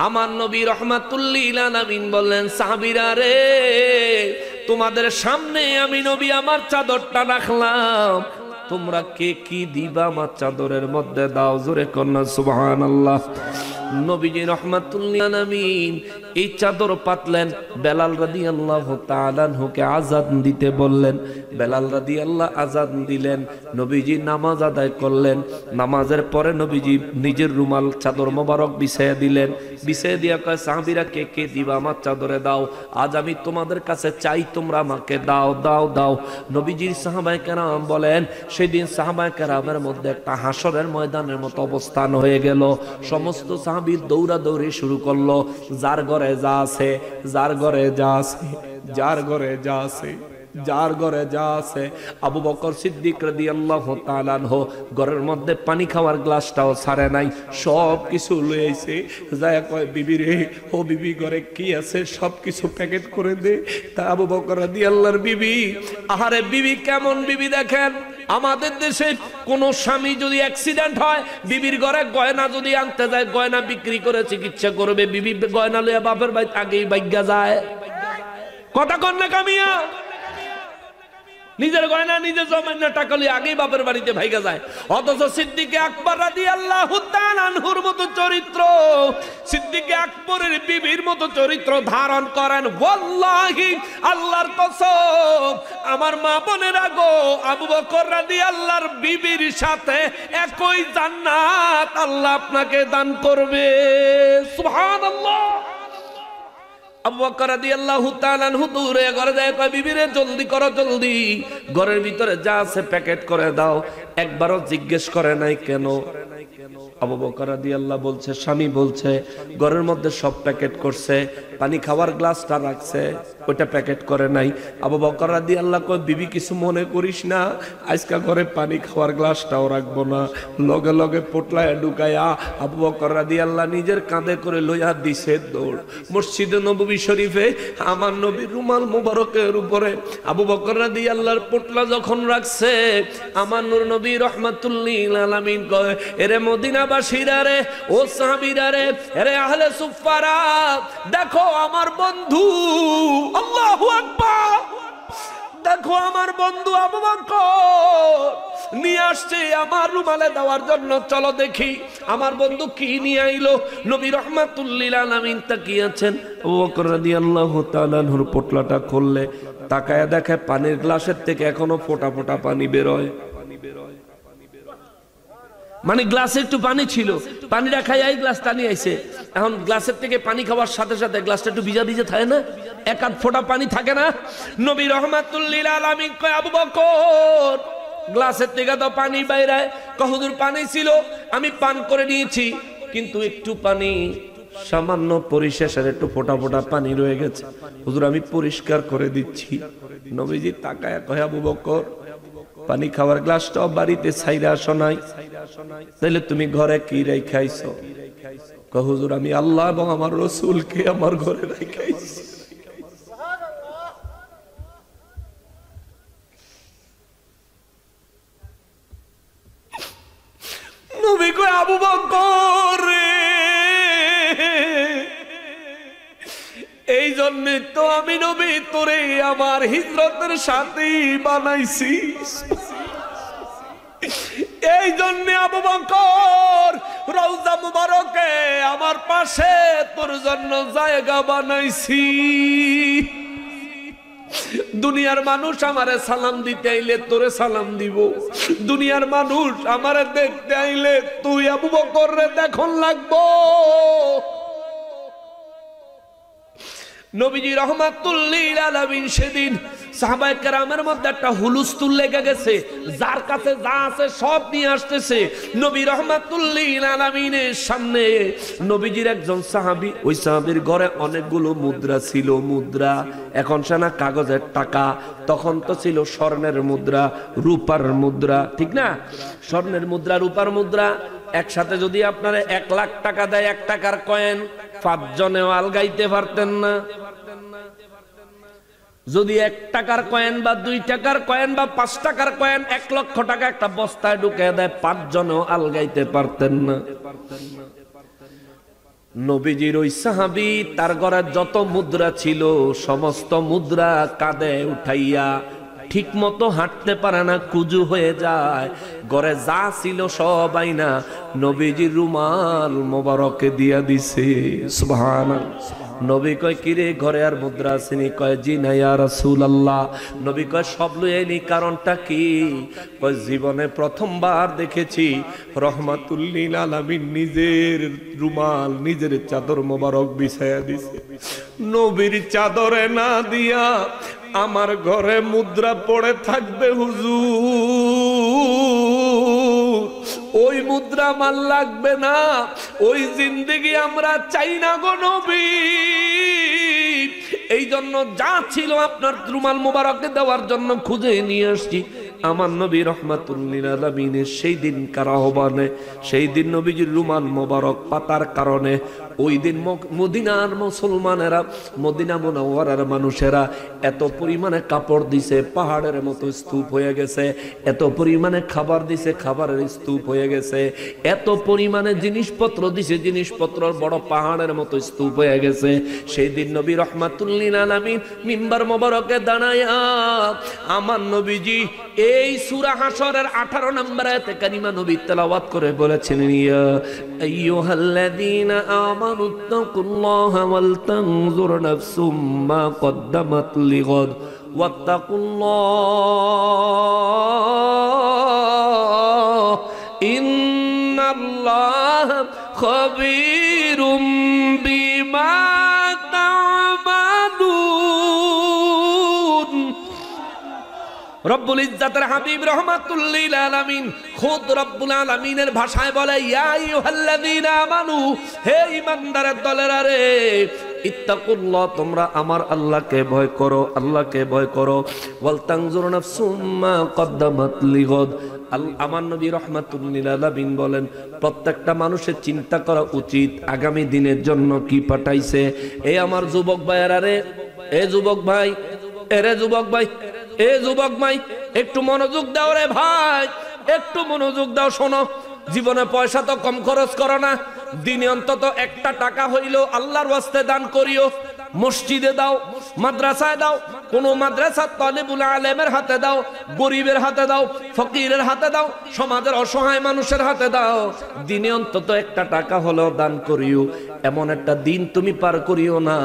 আমার নবী রাহমাতুল লিল আলামিন বললেন, সাহাবীরা রে, তোমাদের সামনে আমি নবী আমার চাদরটা রাখলাম, তোমরা কে কি দিবা আমার চাদরের মধ্যে দাও। জোরে কন্যা সুবহানাল্লাহ। নবীজি রাহমাতুল্লিল আলামিন এই চাদর পাতলেন, বেলাল রাদিয়াল্লাহু তাআলা আনহুকে আযান দিতে বললেন। বেলাল রাদিয়াল্লাহু আযান দিলেন, নবীজি নামাজ আদায় করলেন। নামাজের পরে নবীজি নিজের রুমাল চাদর মোবারক বিছায়া দিলেন। বিছায়া দিয়া কয়, সাহাবীরা কে কে দিবা আমার চাদরে দাও, আজ আমি তোমাদের কাছে চাই, তোমরা আমাকে দাও দাও দাও। নবীজির সাহাবায়ে কেরাম বলেন, সেদিন সাহাবায়ে কেরামের মধ্যে একটা হাসরের ময়দানের মতো অবস্থান হয়ে গেল। সমস্ত সাহাবী দৌড়াদৌড়ি শুরু করলো, যার ঘরে যা আছে, যার ঘরে যা আছে, যার ঘরে যা আছে, যার ঘরে যা আছে। আবু বকর সিদ্দিক রাদিয়াল্লাহু তাআলা আনহু ঘরের মধ্যে পানি খাওয়ার গ্লাসটাও ছাড়ে নাই, সব কিছু লয়ে আইছে। যায় কয়, বিবি রে, ও বিবি ঘরে কি আছে সব কিছু প্যাকেট করে দে। তা আবু বকর রাদিয়াল্লাহর বিবি, আহারে বিবি কেমন বিবি দেখেন, আমাদের দেশে কোন স্বামী যদি অ্যাক্সিডেন্ট হয়, বিবির ঘরে গয়না যদি আনতে যায়, গয়না বিক্রি করে চিকিৎসা করবে, বিবি গয়না লইয়া বাপের বাড়ি আগেই বাইগা যায়। কথা কন না কামিয়া? নিজের গয়না নিজে জমায় না, টাকা লিয়ে আগেই বাপের বাড়িতে ভাইগা যায়। অথচ সিদ্দিকে আকবর রাদিয়াল্লাহু তাআলা আনহুর মতো চরিত্র, সিদ্দিকে আকবরের বিবির মতো চরিত্র ধারণ করেন। ওয়াল্লাহি, আল্লাহর কসম, আমার মা বোনেরা গো, আবু বকর রাদিয়াল্লাহর বিবির সাথে একই জান্নাত আল্লাহ আপনাকে দান করবে। সুবহানাল্লাহ। আবু বকর রাদিয়াল্লাহু তাআলা আনহু দূরে ঘরে যায়, কয়, বিবি রে জলদি করো, জলদি ঘরের ভিতরে যা আছে প্যাকেট করে দাও। একবারও জিজ্ঞেস করে নাই কেন। আবু বকর রাদিয়াল্লাহু বলছে, স্বামী বলছে, ঘরের মধ্যে সব প্যাকেট করছে, পানি খাওয়ার গ্লাসটা রাখছে, ওইটা প্যাকেট করে নাই। আবু বকর রাদিয়াল্লাহু কয়, বিবি কিছু মনে করিস না, আজকে ঘরে পানি খাওয়ার গ্লাসটাও রাখবো না। লগে লগে পোটলায় ঢুকায়া আবু বকর রাদিয়াল্লাহু নিজের কাঁধে করে লইয়া দিছে দৌড়। মসজিদে নববী শরীফে আমার নবীর রুমাল মুবারকের উপরে আবু বকর রাদিয়াল্লাহর পোটলা যখন রাখছে, আমার নূর নবী রাহমাতুল্লিল আলামিন কয়, এরে মদিনাবাসীরা রে, ও সাহাবীরা রে, এরে আহলে সুফফারা, দেখো আমার বন্ধু, আল্লাহু আকবার, দেখো আমার বন্ধু আবু বকর নিয়ে আসছে আমার রুমালে দেওয়ার জন্য, চলো দেখি আমার বন্ধু কি নিয়ে আইলো। নবী রাহমাতুল্লিল আলামিন তাকিয়েছেন, আবু বকর রাদিয়াল্লাহু তাআলা আনহুর পোটলাটা খুললে তাকায়া দেখে পানির গ্লাসের থেকে এখনো ফোঁটা ফোঁটা পানি বের হয়। মানে গ্লাসে একটু পানি ছিল, পানিটা খাই এই গ্লাসটা নিয়ে আইছে। এখন গ্লাসের থেকে পানি খাওয়ার সাথে সাথে গ্লাসটা একটু ভিজা ভিজা থাকে না, এক আধ ফোঁটা পানি থাকে না। নবী রাহমাতুল্লিল আলামিন কয়, আবু বকর গ্লাসের থেকে তো পানি বাইরে। হুজুর পানি ছিল, আমি পান করে নিয়েছি, কিন্তু একটু পানি, সামান্য পরিশেষের একটু ফোঁটা ফোঁটা পানি রয়ে গেছে, হুজুর আমি পরিষ্কার করে দিচ্ছি। নবীজি তাকায়া কয়, আবু বকর পানি খাওয়ার গ্লাসটাও বাড়িতে ছাইরা আসো নাই, তাইলে তুমি ঘরে কি রাইখাইছো? কয়, হুজুর আমি আল্লাহ এবং আমার রাসূলকে আমার ঘরে রাইখাইছি। নবী কয়, আবু বকর রে, এই জন্য তো আমি নবী তোরে আমার হিজরতের সাথী বানাইছি। এই জন্য আবু বকর রওজা মুবারকে আমার পাশে তোর জন্য জায়গা বানাইছি। দুনিয়ার মানুষ আমারে সালাম দিতে আইলে তোরে সালাম দিব, দুনিয়ার মানুষ আমারে দেখতে আইলে তুই আবু বকর রে দেখুন লাগবো। নবীজি রাহমাতুল্লিল আলামিন সেদিন সাহাবায়ে কেরামের মধ্যে একটা হুলুস্থুল লেগে গেছে, যার কাছে যা আছে সব নিয়ে আসতেছে নবী রাহমাতুল্লিল আলামিনের সামনে। নবীজির একজন সাহাবী, ওই সাহাবীর ঘরে অনেকগুলো মুদ্রা ছিল, মুদ্রা এখন সেনা কাগজের টাকা, তখন তো ছিল স্বর্ণের মুদ্রা, রূপার মুদ্রা, ঠিক না? স্বর্ণের মুদ্রা, রূপার মুদ্রা একসাথে যদি আপনারা 1 লাখ টাকা দেয়, 1 টাকার কয়েন 5 জনেও আলগাইতে পারতেন না। যদি 1 টাকার কয়েন বা 2 টাকার কয়েন বা 5 টাকার কয়েন 1 লক্ষ টাকা একটা বস্তায় ঢুকে দেয়, 5 জনেও আলগাইতে পারতেন না। নবীজির ওই সাহাবী তার ঘরে যত মুদ্রা ছিল সমস্ত মুদ্রা কাঁধে উঠাইয়া ঠিক মতো হাঁটতে পারে না, কুজু হয়ে যায়। ঘরে যা ছিল সব আইনা নবীজির রুমাল মোবারকে দিয়া দিছে। সুবহানাল্লাহ। নবী কয় কিরে ঘরে আর মুদ্রা আসেনি? কয় জি না ইয়া রাসূলুল্লাহ। নবী কয় সব লইনি, কারণটা কি? কয় জীবনে প্রথমবার দেখেছি রহমাতুল লিল আলামিন নিজের রুমাল নিজের চাদর মোবারক বিছায়া দিছে। নবীর চাদরে না দিয়া আমার ঘরে মুদ্রা পড়ে থাকবে হুজুর, ওই মুদ্রা মাল লাগবে না, ওই জিন্দেগি আমরা চাই না গো নবী। এই জন্য যা ছিল আপনার রুমাল মুবারকে দেওয়ার জন্য খুঁজে নিয়ে আসছি। আমার নবী রাহমাতুল লিল আলামিনের সেই দিন কারাহবানে, সেই দিন নবীজির রুমাল মোবারক পাতার কারণে ওই দিন মদিনার মুসলমানেরা, মদিনা মুনাওয়ারার মানুষেরা এত পরিমাণে কাপড় দিছে পাহাড়ের মতো স্তূপ হয়ে গেছে, এত পরিমাণে খাবার দিছে খাবারের স্তূপ হয়ে গেছে, এত পরিমাণে জিনিসপত্র দিছে জিনিসপত্র বড় পাহাড়ের মতো স্তূপ হয়ে গেছে। সেই দিন নবী রাহমাতুল লিল আলামিন মিম্বার মোবারকে দাঁড়ায়া আমার নবীজি এই সূরা হাশরের 18 নম্বর আয়াতে কারিমা নবী তেলাওয়াত করে বলেছেন, ইয়া আইয়ুহাল্লাযীনা আমানুত্তাকুল্লাহা ওয়াল তানজুর নাফসুম মা কদ্দামাত লিগাদ ওয়াত্তাকুল্লাহ ইন্নাল্লাহা খাবীরুম বিমা রব্বুল ইজ্জাতের হাবিব রাহমাতুল লিল আলামিন খুদ রব্বুল আলামিনের ভাষায় বলে, ইয়া আইয়ুহাল্লাযীনা আমানু, হে ঈমানদারের দলেরা রে, ইত্তাকুল্লাহ, তোমরা আমার আল্লাহকে ভয় করো, আল্লাহকে ভয় করো। ওয়াল তানজুর নাফসুম মা কদ্দামাত লিগাদ। আমার নবী রাহমাতুল লিল আলামিন বলেন, প্রত্যেকটা মানুষের চিন্তা করা উচিত আগামী দিনের জন্য কি পাঠাইছে। এই আমার যুবক ভাইয়েরা রে, এ যুবক ভাই, এরে যুবক ভাই, এ যুবক ভাই, একটু মনোযোগ দাও রে ভাই, একটু মনোযোগ দাও। শোনো, জীবনে পয়সা তো কম খরচ করো না, দিনে অন্তত একটা টাকা হইলেও আল্লাহর ওয়াস্তে দান করিও। মসজিদে দাও, মাদ্রাসায় দাও, কোন মাদ্রাসার তালিবুল আলেমের হাতে দাও, গরিবের হাতে দাও, ফকিরের হাতে দাও, সমাজের অসহায় মানুষের হাতে দাও। দিনে অন্তত একটা টাকা হলেও দান করিও। এমন একটা দিন তুমি পার করিও না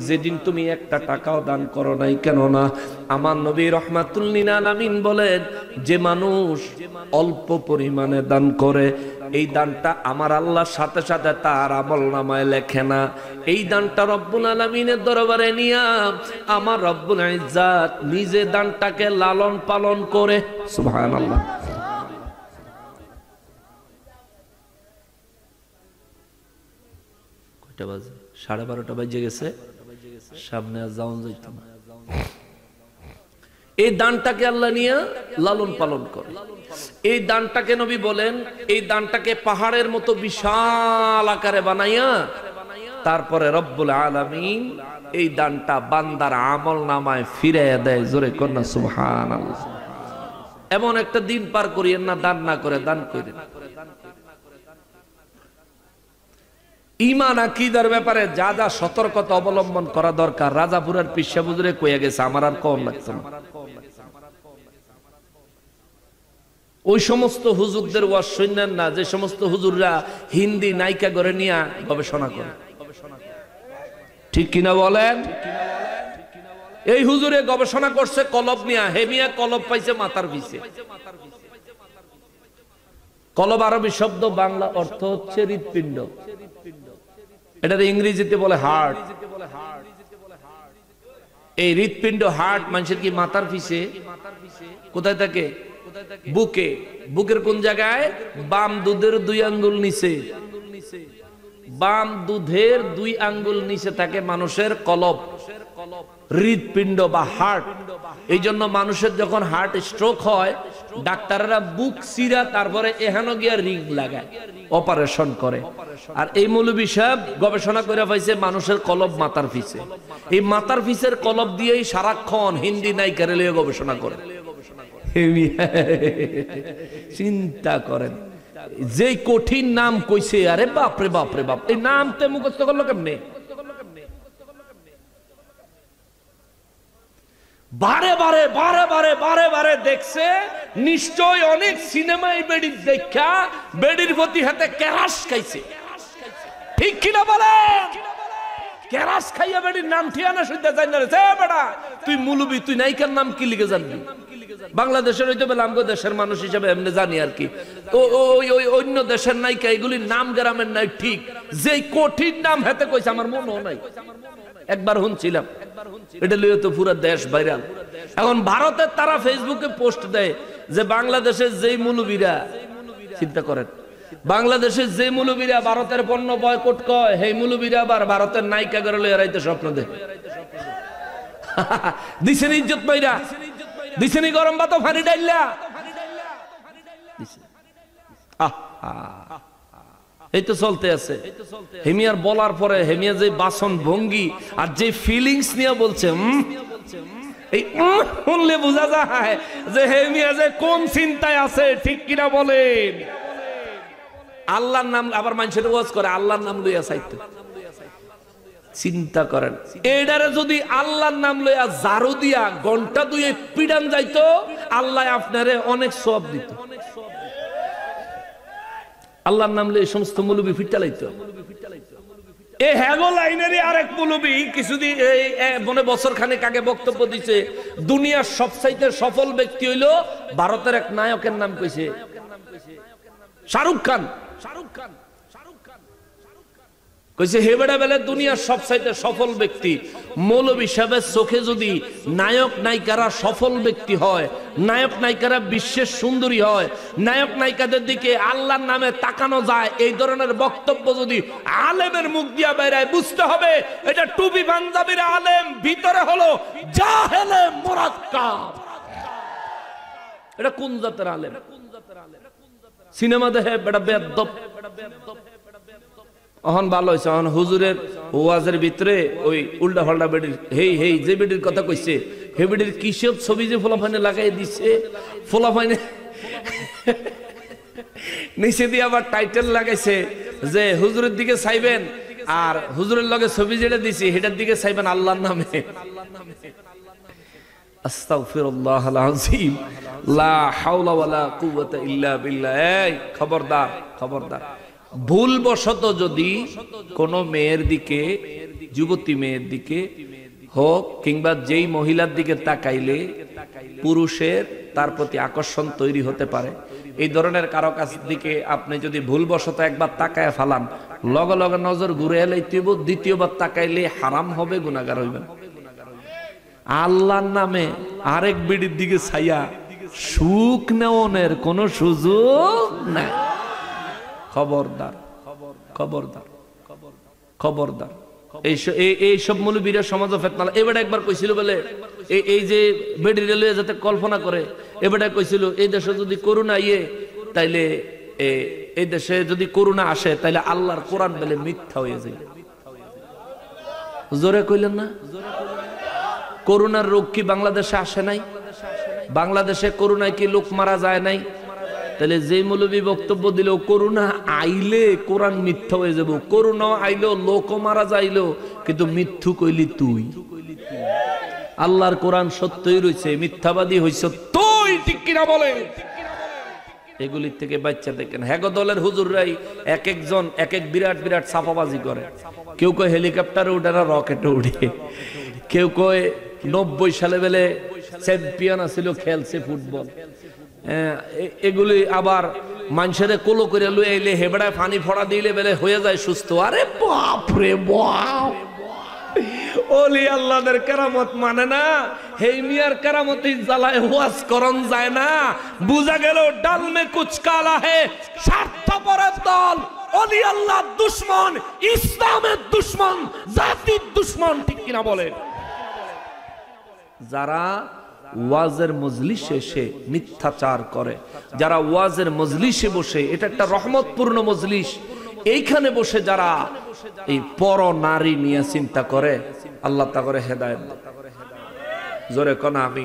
যেদিন তুমি একটা টাকাও দান করো নাই। কেন না? আমার নবী রাহমাতুল লিল আলামিন বলেন, যে মানুষ অল্প পরিমাণে দান করে এই দানটা আমার আল্লাহর সাথে সাথে তার আমলনামায় লেখে না। এই দানটা রব্বুল আলামিনের দরবারে নিয়া আমার রব্বুল ইজ্জাত নিজে দানটাকে লালন পালন করে। সুবহানাল্লাহ। কয়টা বাজে? 12:30 বাজে গেছে, সামনে আর যাওন যাইতো না। এই দানটাকে আল্লাহ নিয়ে লালন পালন করে। এই দানটাকে নবী বলেন, এই দানটাকে পাহাড়ের মতো বিশাল আকারে বানাইয়া তারপরে রব্বুল আলামিন এই দানটা বান্দার আমল নামায় ফিরাইয়া দেয়। জোরে কন্যা সুবহানাল্লাহ। এমন একটা দিন পার করিয়েন না দান না করে, দান করেন। ঈমান আকীদার ব্যাপারে যা যা সতর্কতা অবলম্বন করা দরকার রাজাপুরের পিসা হুজুরে কইয়া গেছে, আমার আর কম লাগছে না। ওই সমস্ত হুজুরদের ওয়াজ শুনেন না যে সমস্ত হুজুররা হিন্দি নায়িকা করে নিয়ে গবেষণা করে। ঠিক কিনা বলেন? এই হুজুরে গবেষণা করছে কলব নিয়ে, হেমিয়া কলব পাইছে মাথার পিছে। কলব আরবি শব্দ, বাংলা অর্থ হচ্ছে হৃৎপিণ্ড। এটা ইংরেজিতে বলে হার্ট। এই হৃৎপিণ্ড হার্ট মানুষের কি মাথার পিছে? কোথায় থাকে? বুকে। বুকের কোন জায়গায়? বাম দুধের 2 আঙ্গুল নিচে। বাম দুধের 2 আঙ্গুল নিচে থাকে মানুষের কলব, হৃৎপিণ্ড বা হার্ট। এই জন্য মানুষের যখন হার্ট স্ট্রোক হয় ডাক্তাররা বুক চিরা তারপরে এখানে গিয়া রিং লাগায়, অপারেশন করে। আর এই মৌলবী সাহেব গবেষণা করে পাইছে মানুষের কলব মাথার পিছে। এই মাথার পিছের কলব দিয়েই সারাক্ষণ হিন্দি নায়িকারে লিয়ে গবেষণা করে। চিন্তা করেন যে কঠিন নাম কইছে, আরে বাপ রে বাপ রে বাপ, এই নাম তে মুখস্থ করলো কেমনে? বারে বারে বারে বারে বারে বারে দেখছে, নিশ্চয় অনেক সিনেমায় বেডির দেখা বেডির প্রতি হাতে কেরাস খাইছে, ঠিক কিনা বলে? কেরাস খাইয়া বেডির নাম ঠিয়ানা শুনতে চাই না রে বেটা, তুই মুলুবি, তুই নায়িকার নাম কি লিখে জানবি? বাংলাদেশের হইতে বলে আমগো দেশের মানুষ হিসেবে এমনি জানি আর কি, ওই অন্য দেশের নায়িকা এগুলির নাম গ্রামের নাই, ঠিক যে কঠিন নাম হাতে কইছে আমার মনেও নাই, একবার শুনছিলাম, এটা লইয়া তো পুরো দেশ ভাইরাল। এখন ভারতের তারা ফেসবুকে পোস্ট দেয় যে বাংলাদেশের যেই মুলুবিরা, চিন্তা করেন, বাংলাদেশের যে মুলুবিরা ভারতের পণ্য বয়কট কয়, সেই মুলুবিরা আবার ভারতের নায়িকা করে লইয়া রাইতে স্বপ্ন দেখে। দিছেন ইজ্জত পাইরা, দিছেন গরম ভাত ফানি ডাইলা, এই তো চলতে আছে। হেমিয়ার বলার পরে হেমিয়া যে বাসন ভঙ্গি আর যে ফিলিংস নিয়ে বলছে, এই শুনলে বোঝা যায় যে হেমিয়া যে কোন চিন্তায় আছে, ঠিক কিনা বলেন? আল্লাহর নাম আবার মানুষের ওয়াজ করে, আল্লাহর নাম লইয়া চাইতে, চিন্তা করেন। এটারে যদি আল্লাহর নাম লইয়া জারু দিয়া ঘন্টা দুয়ে পিডান যাইতো, আল্লাহ আপনারে অনেক সওয়াব দিত। আল্লাহর নাম লইয়া সমস্ত মুলুবি ফিটটা লাইতো। এই হ্যাগো লাইনেরই আরেক মুলুবি কিছুদিন মনে বছর খানেক আগে বক্তব্য দিছে, দুনিয়ার সবচাইতে সফল ব্যক্তি হইল ভারতের এক নায়কের নাম কইছে, শাহরুখ খান। কইছে হে বেটা বেলে দুনিয়ার সবচাইতে সফল ব্যক্তি, মৌলবী সাহেবের চোখে যদি নায়ক নায়িকারা সফল ব্যক্তি হয়, নায়ক নায়িকারা বিশ্বের সুন্দরী হয়, নায়ক নায়িকাদের দিকে আল্লাহর নামে তাকানো যায়, এই ধরনের বক্তব্য যদি আলেমের মুখ দিয়া বেরায়, বুঝতে হবে এটা টুপি পাঞ্জাবির আলেম, ভিতরে হলো জাহেলে মুরাক্কাব। এটা কোন জাতের আলেম? সিনেমা দেখে বেটা বেয়াদব। অহন ভালো হয়েছে, অহন হুজুরের ওয়াজের ভিতরে ওই উল্টা ফাল্টা বেডির হেই যে বেডির কথা কইছে, হে বেডির কিসব ছবি যে ফোলাফাইনে লাগাই দিছে, ফোলাফাইনে নিচে দিয়ে আবার টাইটেল লাগাইছে যে হুজুরের দিকে চাইবেন, আর হুজুরের লগে ছবি যেটা দিছি সেটার দিকে চাইবেন আল্লাহর নামে। আস্তাগফিরুল্লাহ আল আযীম, লা হাওলা ওয়ালা কুওয়াতা ইল্লা বিল্লাহ। এই খবরদার, খবরদার, ভুলবশত যদি কোনো মেয়ের দিকে, যুবতী মেয়ের দিকে হোক কিংবা যেই মহিলার দিকে তাকাইলে পুরুষের তার প্রতি আকর্ষণ তৈরি হতে পারে, এই ধরনের কারো কাছ দিকে আপনি যদি ভুলবশত একবার তাকায় ফালান, লগে লগে নজর ঘুরে এলে দ্বিতীয়বার তাকাইলে হারাম হবে, গুনাহগার হইবেন। আল্লাহর নামে আরেক বিড়ির দিকে ছাইয়া সুখ নেওয়ার কোন সুযোগ নাই। খবরদার, খবরদার, খবরদার। এইসব মৌলবীরা সমাজে ফেতনা। এবারে একবার কইছিল বলে এই যে বেডি রেলওয়ে যাতে কল্পনা করে, এবারে কইছিল এই দেশে যদি করোনা তাইলে এই দেশে যদি করোনা আসে তাইলে আল্লাহর কোরআন বলে মিথ্যা হয়ে যায়। জোরে কইলেন না? করোনার রোগ কি বাংলাদেশে আসে নাই? বাংলাদেশে করোনায় কি লোক মারা যায় নাই? তাহলে যে মৌলবী বক্তব্য দিল করোনা আইলে কোরআন মিথ্যা হয়ে যাব, করোনা আইলো লোক মারা যাইলো, কিন্তু মিথ্যু কইলি তুই। আল্লাহর কোরআন সত্যই রয়েছে, মিথ্যাবাদী হইছ তুই, ঠিক কিনা বলে? এগুলির থেকে বাচ্চা দেখেন। হ্যাগো দলের হুজুররাই এক একজন এক এক বিরাট বিরাট ছাপাবাজি করে। কেউ কয় হেলিকপ্টারে উঠে না রকেটে উঠে, কেউ কয় 90 সালে বেলে চ্যাম্পিয়ন আছিল, খেলছে ফুটবল। এগুলি আবার মানুষের কোলো করে লুয়ে এলে হেবড়ায় পানি ফড়া দিলে বেলে হয়ে যায় সুস্থ। আরে বাপ রে বাপ, ওলি আল্লাহদের কেরামত মানে না, হেই মিয়ার কেরামতি জ্বালায় ওয়াজ করন যায় না। বুঝা গেল ডাল মে কুছ কালা হে, স্বার্থপরের দল, ওলি আল্লাহ দুশমন, ইসলামের দুশমন, জাতির দুশমন, ঠিক কিনা বলে? যারা ওয়াজের মজলিসে এসে মিথ্যাচার করে, যারা ওয়াজের মজলিসে বসে, এটা একটা রহমতপূর্ণ মজলিস, এইখানে বসে যারা এই পর নারী নিয়ে চিন্তা করে, আল্লাহ তা করে হেদায়েত। জোরে কোন আমি।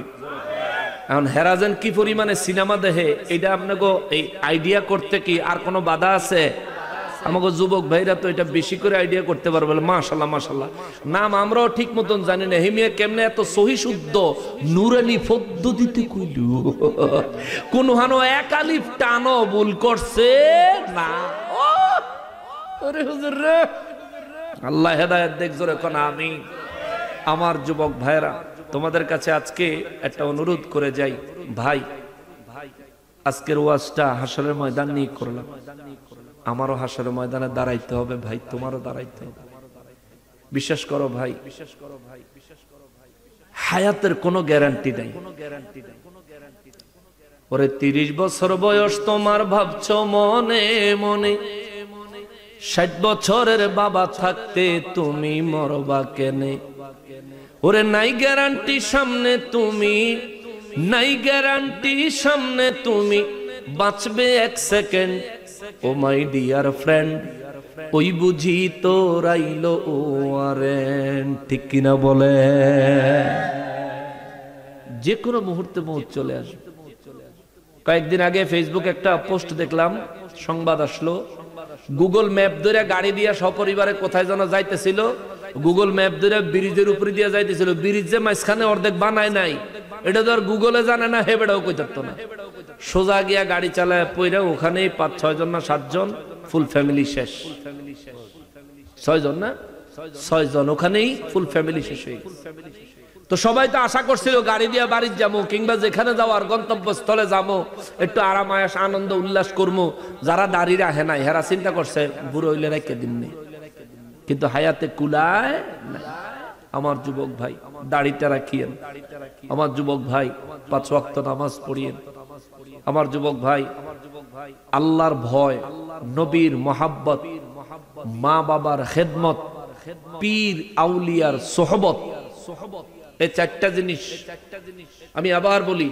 এখন হেরাজেন কি পরিমাণে সিনেমা দেখে এটা আপনাকে এই আইডিয়া করতে কি আর কোনো বাধা আছে? আমাকে যুবক ভাইরা তো এটা বেশি করে আইডিয়া করতে পারবে। মাশাল্লাহ মাশাল্লাহ। নাম আমরাও ঠিক মতন জানি না, হেমিয়া কেমনে এত সহি শুদ্ধ নুরানি পদ্ধতিতে কইল। কোন হানো এক আলিফ টানো ভুল করছে না। ওরে হুজুর রে, আল্লাহ হেদায়েত দেখ জোরে কোন আমিন। আমার যুবক ভাইরা, তোমাদের কাছে আজকে একটা অনুরোধ করে যাই ভাই, আজকের ওয়াজটা হাসরের ময়দান নিয়ে করলাম। আমারও হাসরের ময়দানে দাঁড়াইতে হবে ভাই, তোমারও দাঁড়াইতে হবে। বিশ্বাস করো ভাই, হায়াতের কোনো গ্যারান্টি নাই। ওরে 30 বছর বয়স তোমার ভাবছো মনে মনে, 60 বছরের বাবা থাকতে তুমি মরবা কেনে? ওরে নাই গ্যারান্টি সামনে তুমি, নাই গ্যারান্টি সামনে তুমি বাঁচবে 1 second. Oh my dear friend, ওই বুঝি তো রাইলো ও ওয়ারেন্ট, ঠিক কিনা বলে? যে কোনো মুহূর্তে মৌত চলে আসবে। কয়েকদিন আগে ফেসবুকে একটা পোস্ট দেখলাম, সংবাদ আসলো, গুগল ম্যাপ ধরে গাড়ি দিয়া সপরিবারে কোথায় যেন যাইতেছিল, গুগল ম্যাপ ধরে ব্রিজের উপরে দিয়ে যাইতেছিল, ব্রিজ যে মাঝখানে অর্ধেক বানায় নাই, এটা তো আর গুগলে জানে না, হেবেটাও কই থাকতো না। সোজা গিয়া গাড়ি চালায় পইরা ওখানেই 5-6 জন না 7 জন ফুল ফ্যামিলি শেষ। 6 জন না 6 জন, ওখানেই ফুল ফ্যামিলি শেষ হয়ে গেছে। তো সবাই তো আশা করছিল গাড়ি দিয়ে বাড়ি যাবো, কিংবা যেখানে যাওয়ার গন্তব্যস্থলে যাবো, একটু আরাম আয়াস আনন্দ উল্লাস করবো। যারা দাঁড়িয়ে রাখে নাই হেরা চিন্তা করছে বুড়ো হইলে রেখে দিননি, কিন্তু হায়াতে কুলায় না। আমার যুবক ভাই, দাড়িটা রাখিয়েন। আমার যুবক ভাই, 5 ওয়াক্ত নামাজ পড়িয়েন। আমার যুবক ভাই, আল্লাহর ভয়, নবীর মোহাব্বত, মা বাবার খেদমত, পীর আউলিয়ার সোহবত, এই 4টা জিনিস আমি আবার বলি।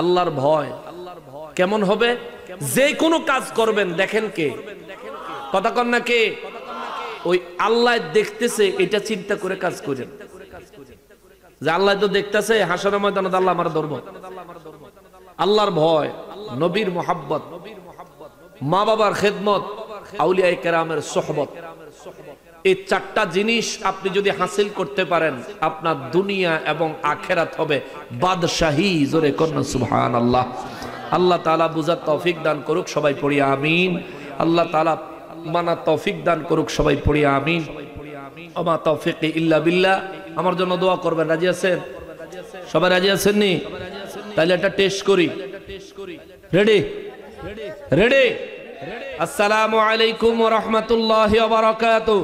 আল্লাহর ভয় কেমন হবে? যে কোনো কাজ করবেন দেখেন কে, কথা কন না কে? ওই আল্লাহ দেখতেছে এটা চিন্তা করে কাজ করেন, যে আল্লাহ তো দেখতেছে, হাসরের ময়দানে আল্লাহ আমার ধর্ম। আল্লাহর ভয়, নবীর মোহাব্বত, মা বাবার খেদমত, আউলিয়া কেরামের সোহবত, এই 4টা জিনিস আপনি যদি হাসিল করতে পারেন, আপনার দুনিয়া এবং আখেরাত হবে বাদশাহী। জোরে কন্যা সুবহানাল্লাহ। আল্লাহ তাআলা বুঝার তৌফিক দান করুক, সবাই পড়ি আমিন। আল্লাহ তাআলা মানা তৌফিক দান করুক, সবাই পড়ি আমিন। ওমা তৌফিকি ইল্লা বিল্লাহ। আমার জন্য দোয়া করবেন, রাজি আছেন? সবাই রাজি আছেন নি? তাহলে একটা টেস্ট করি। রেডি? রেডি? আসসালামু আলাইকুম ওয়া রাহমাতুল্লাহি ওয়া বারাকাতুহু।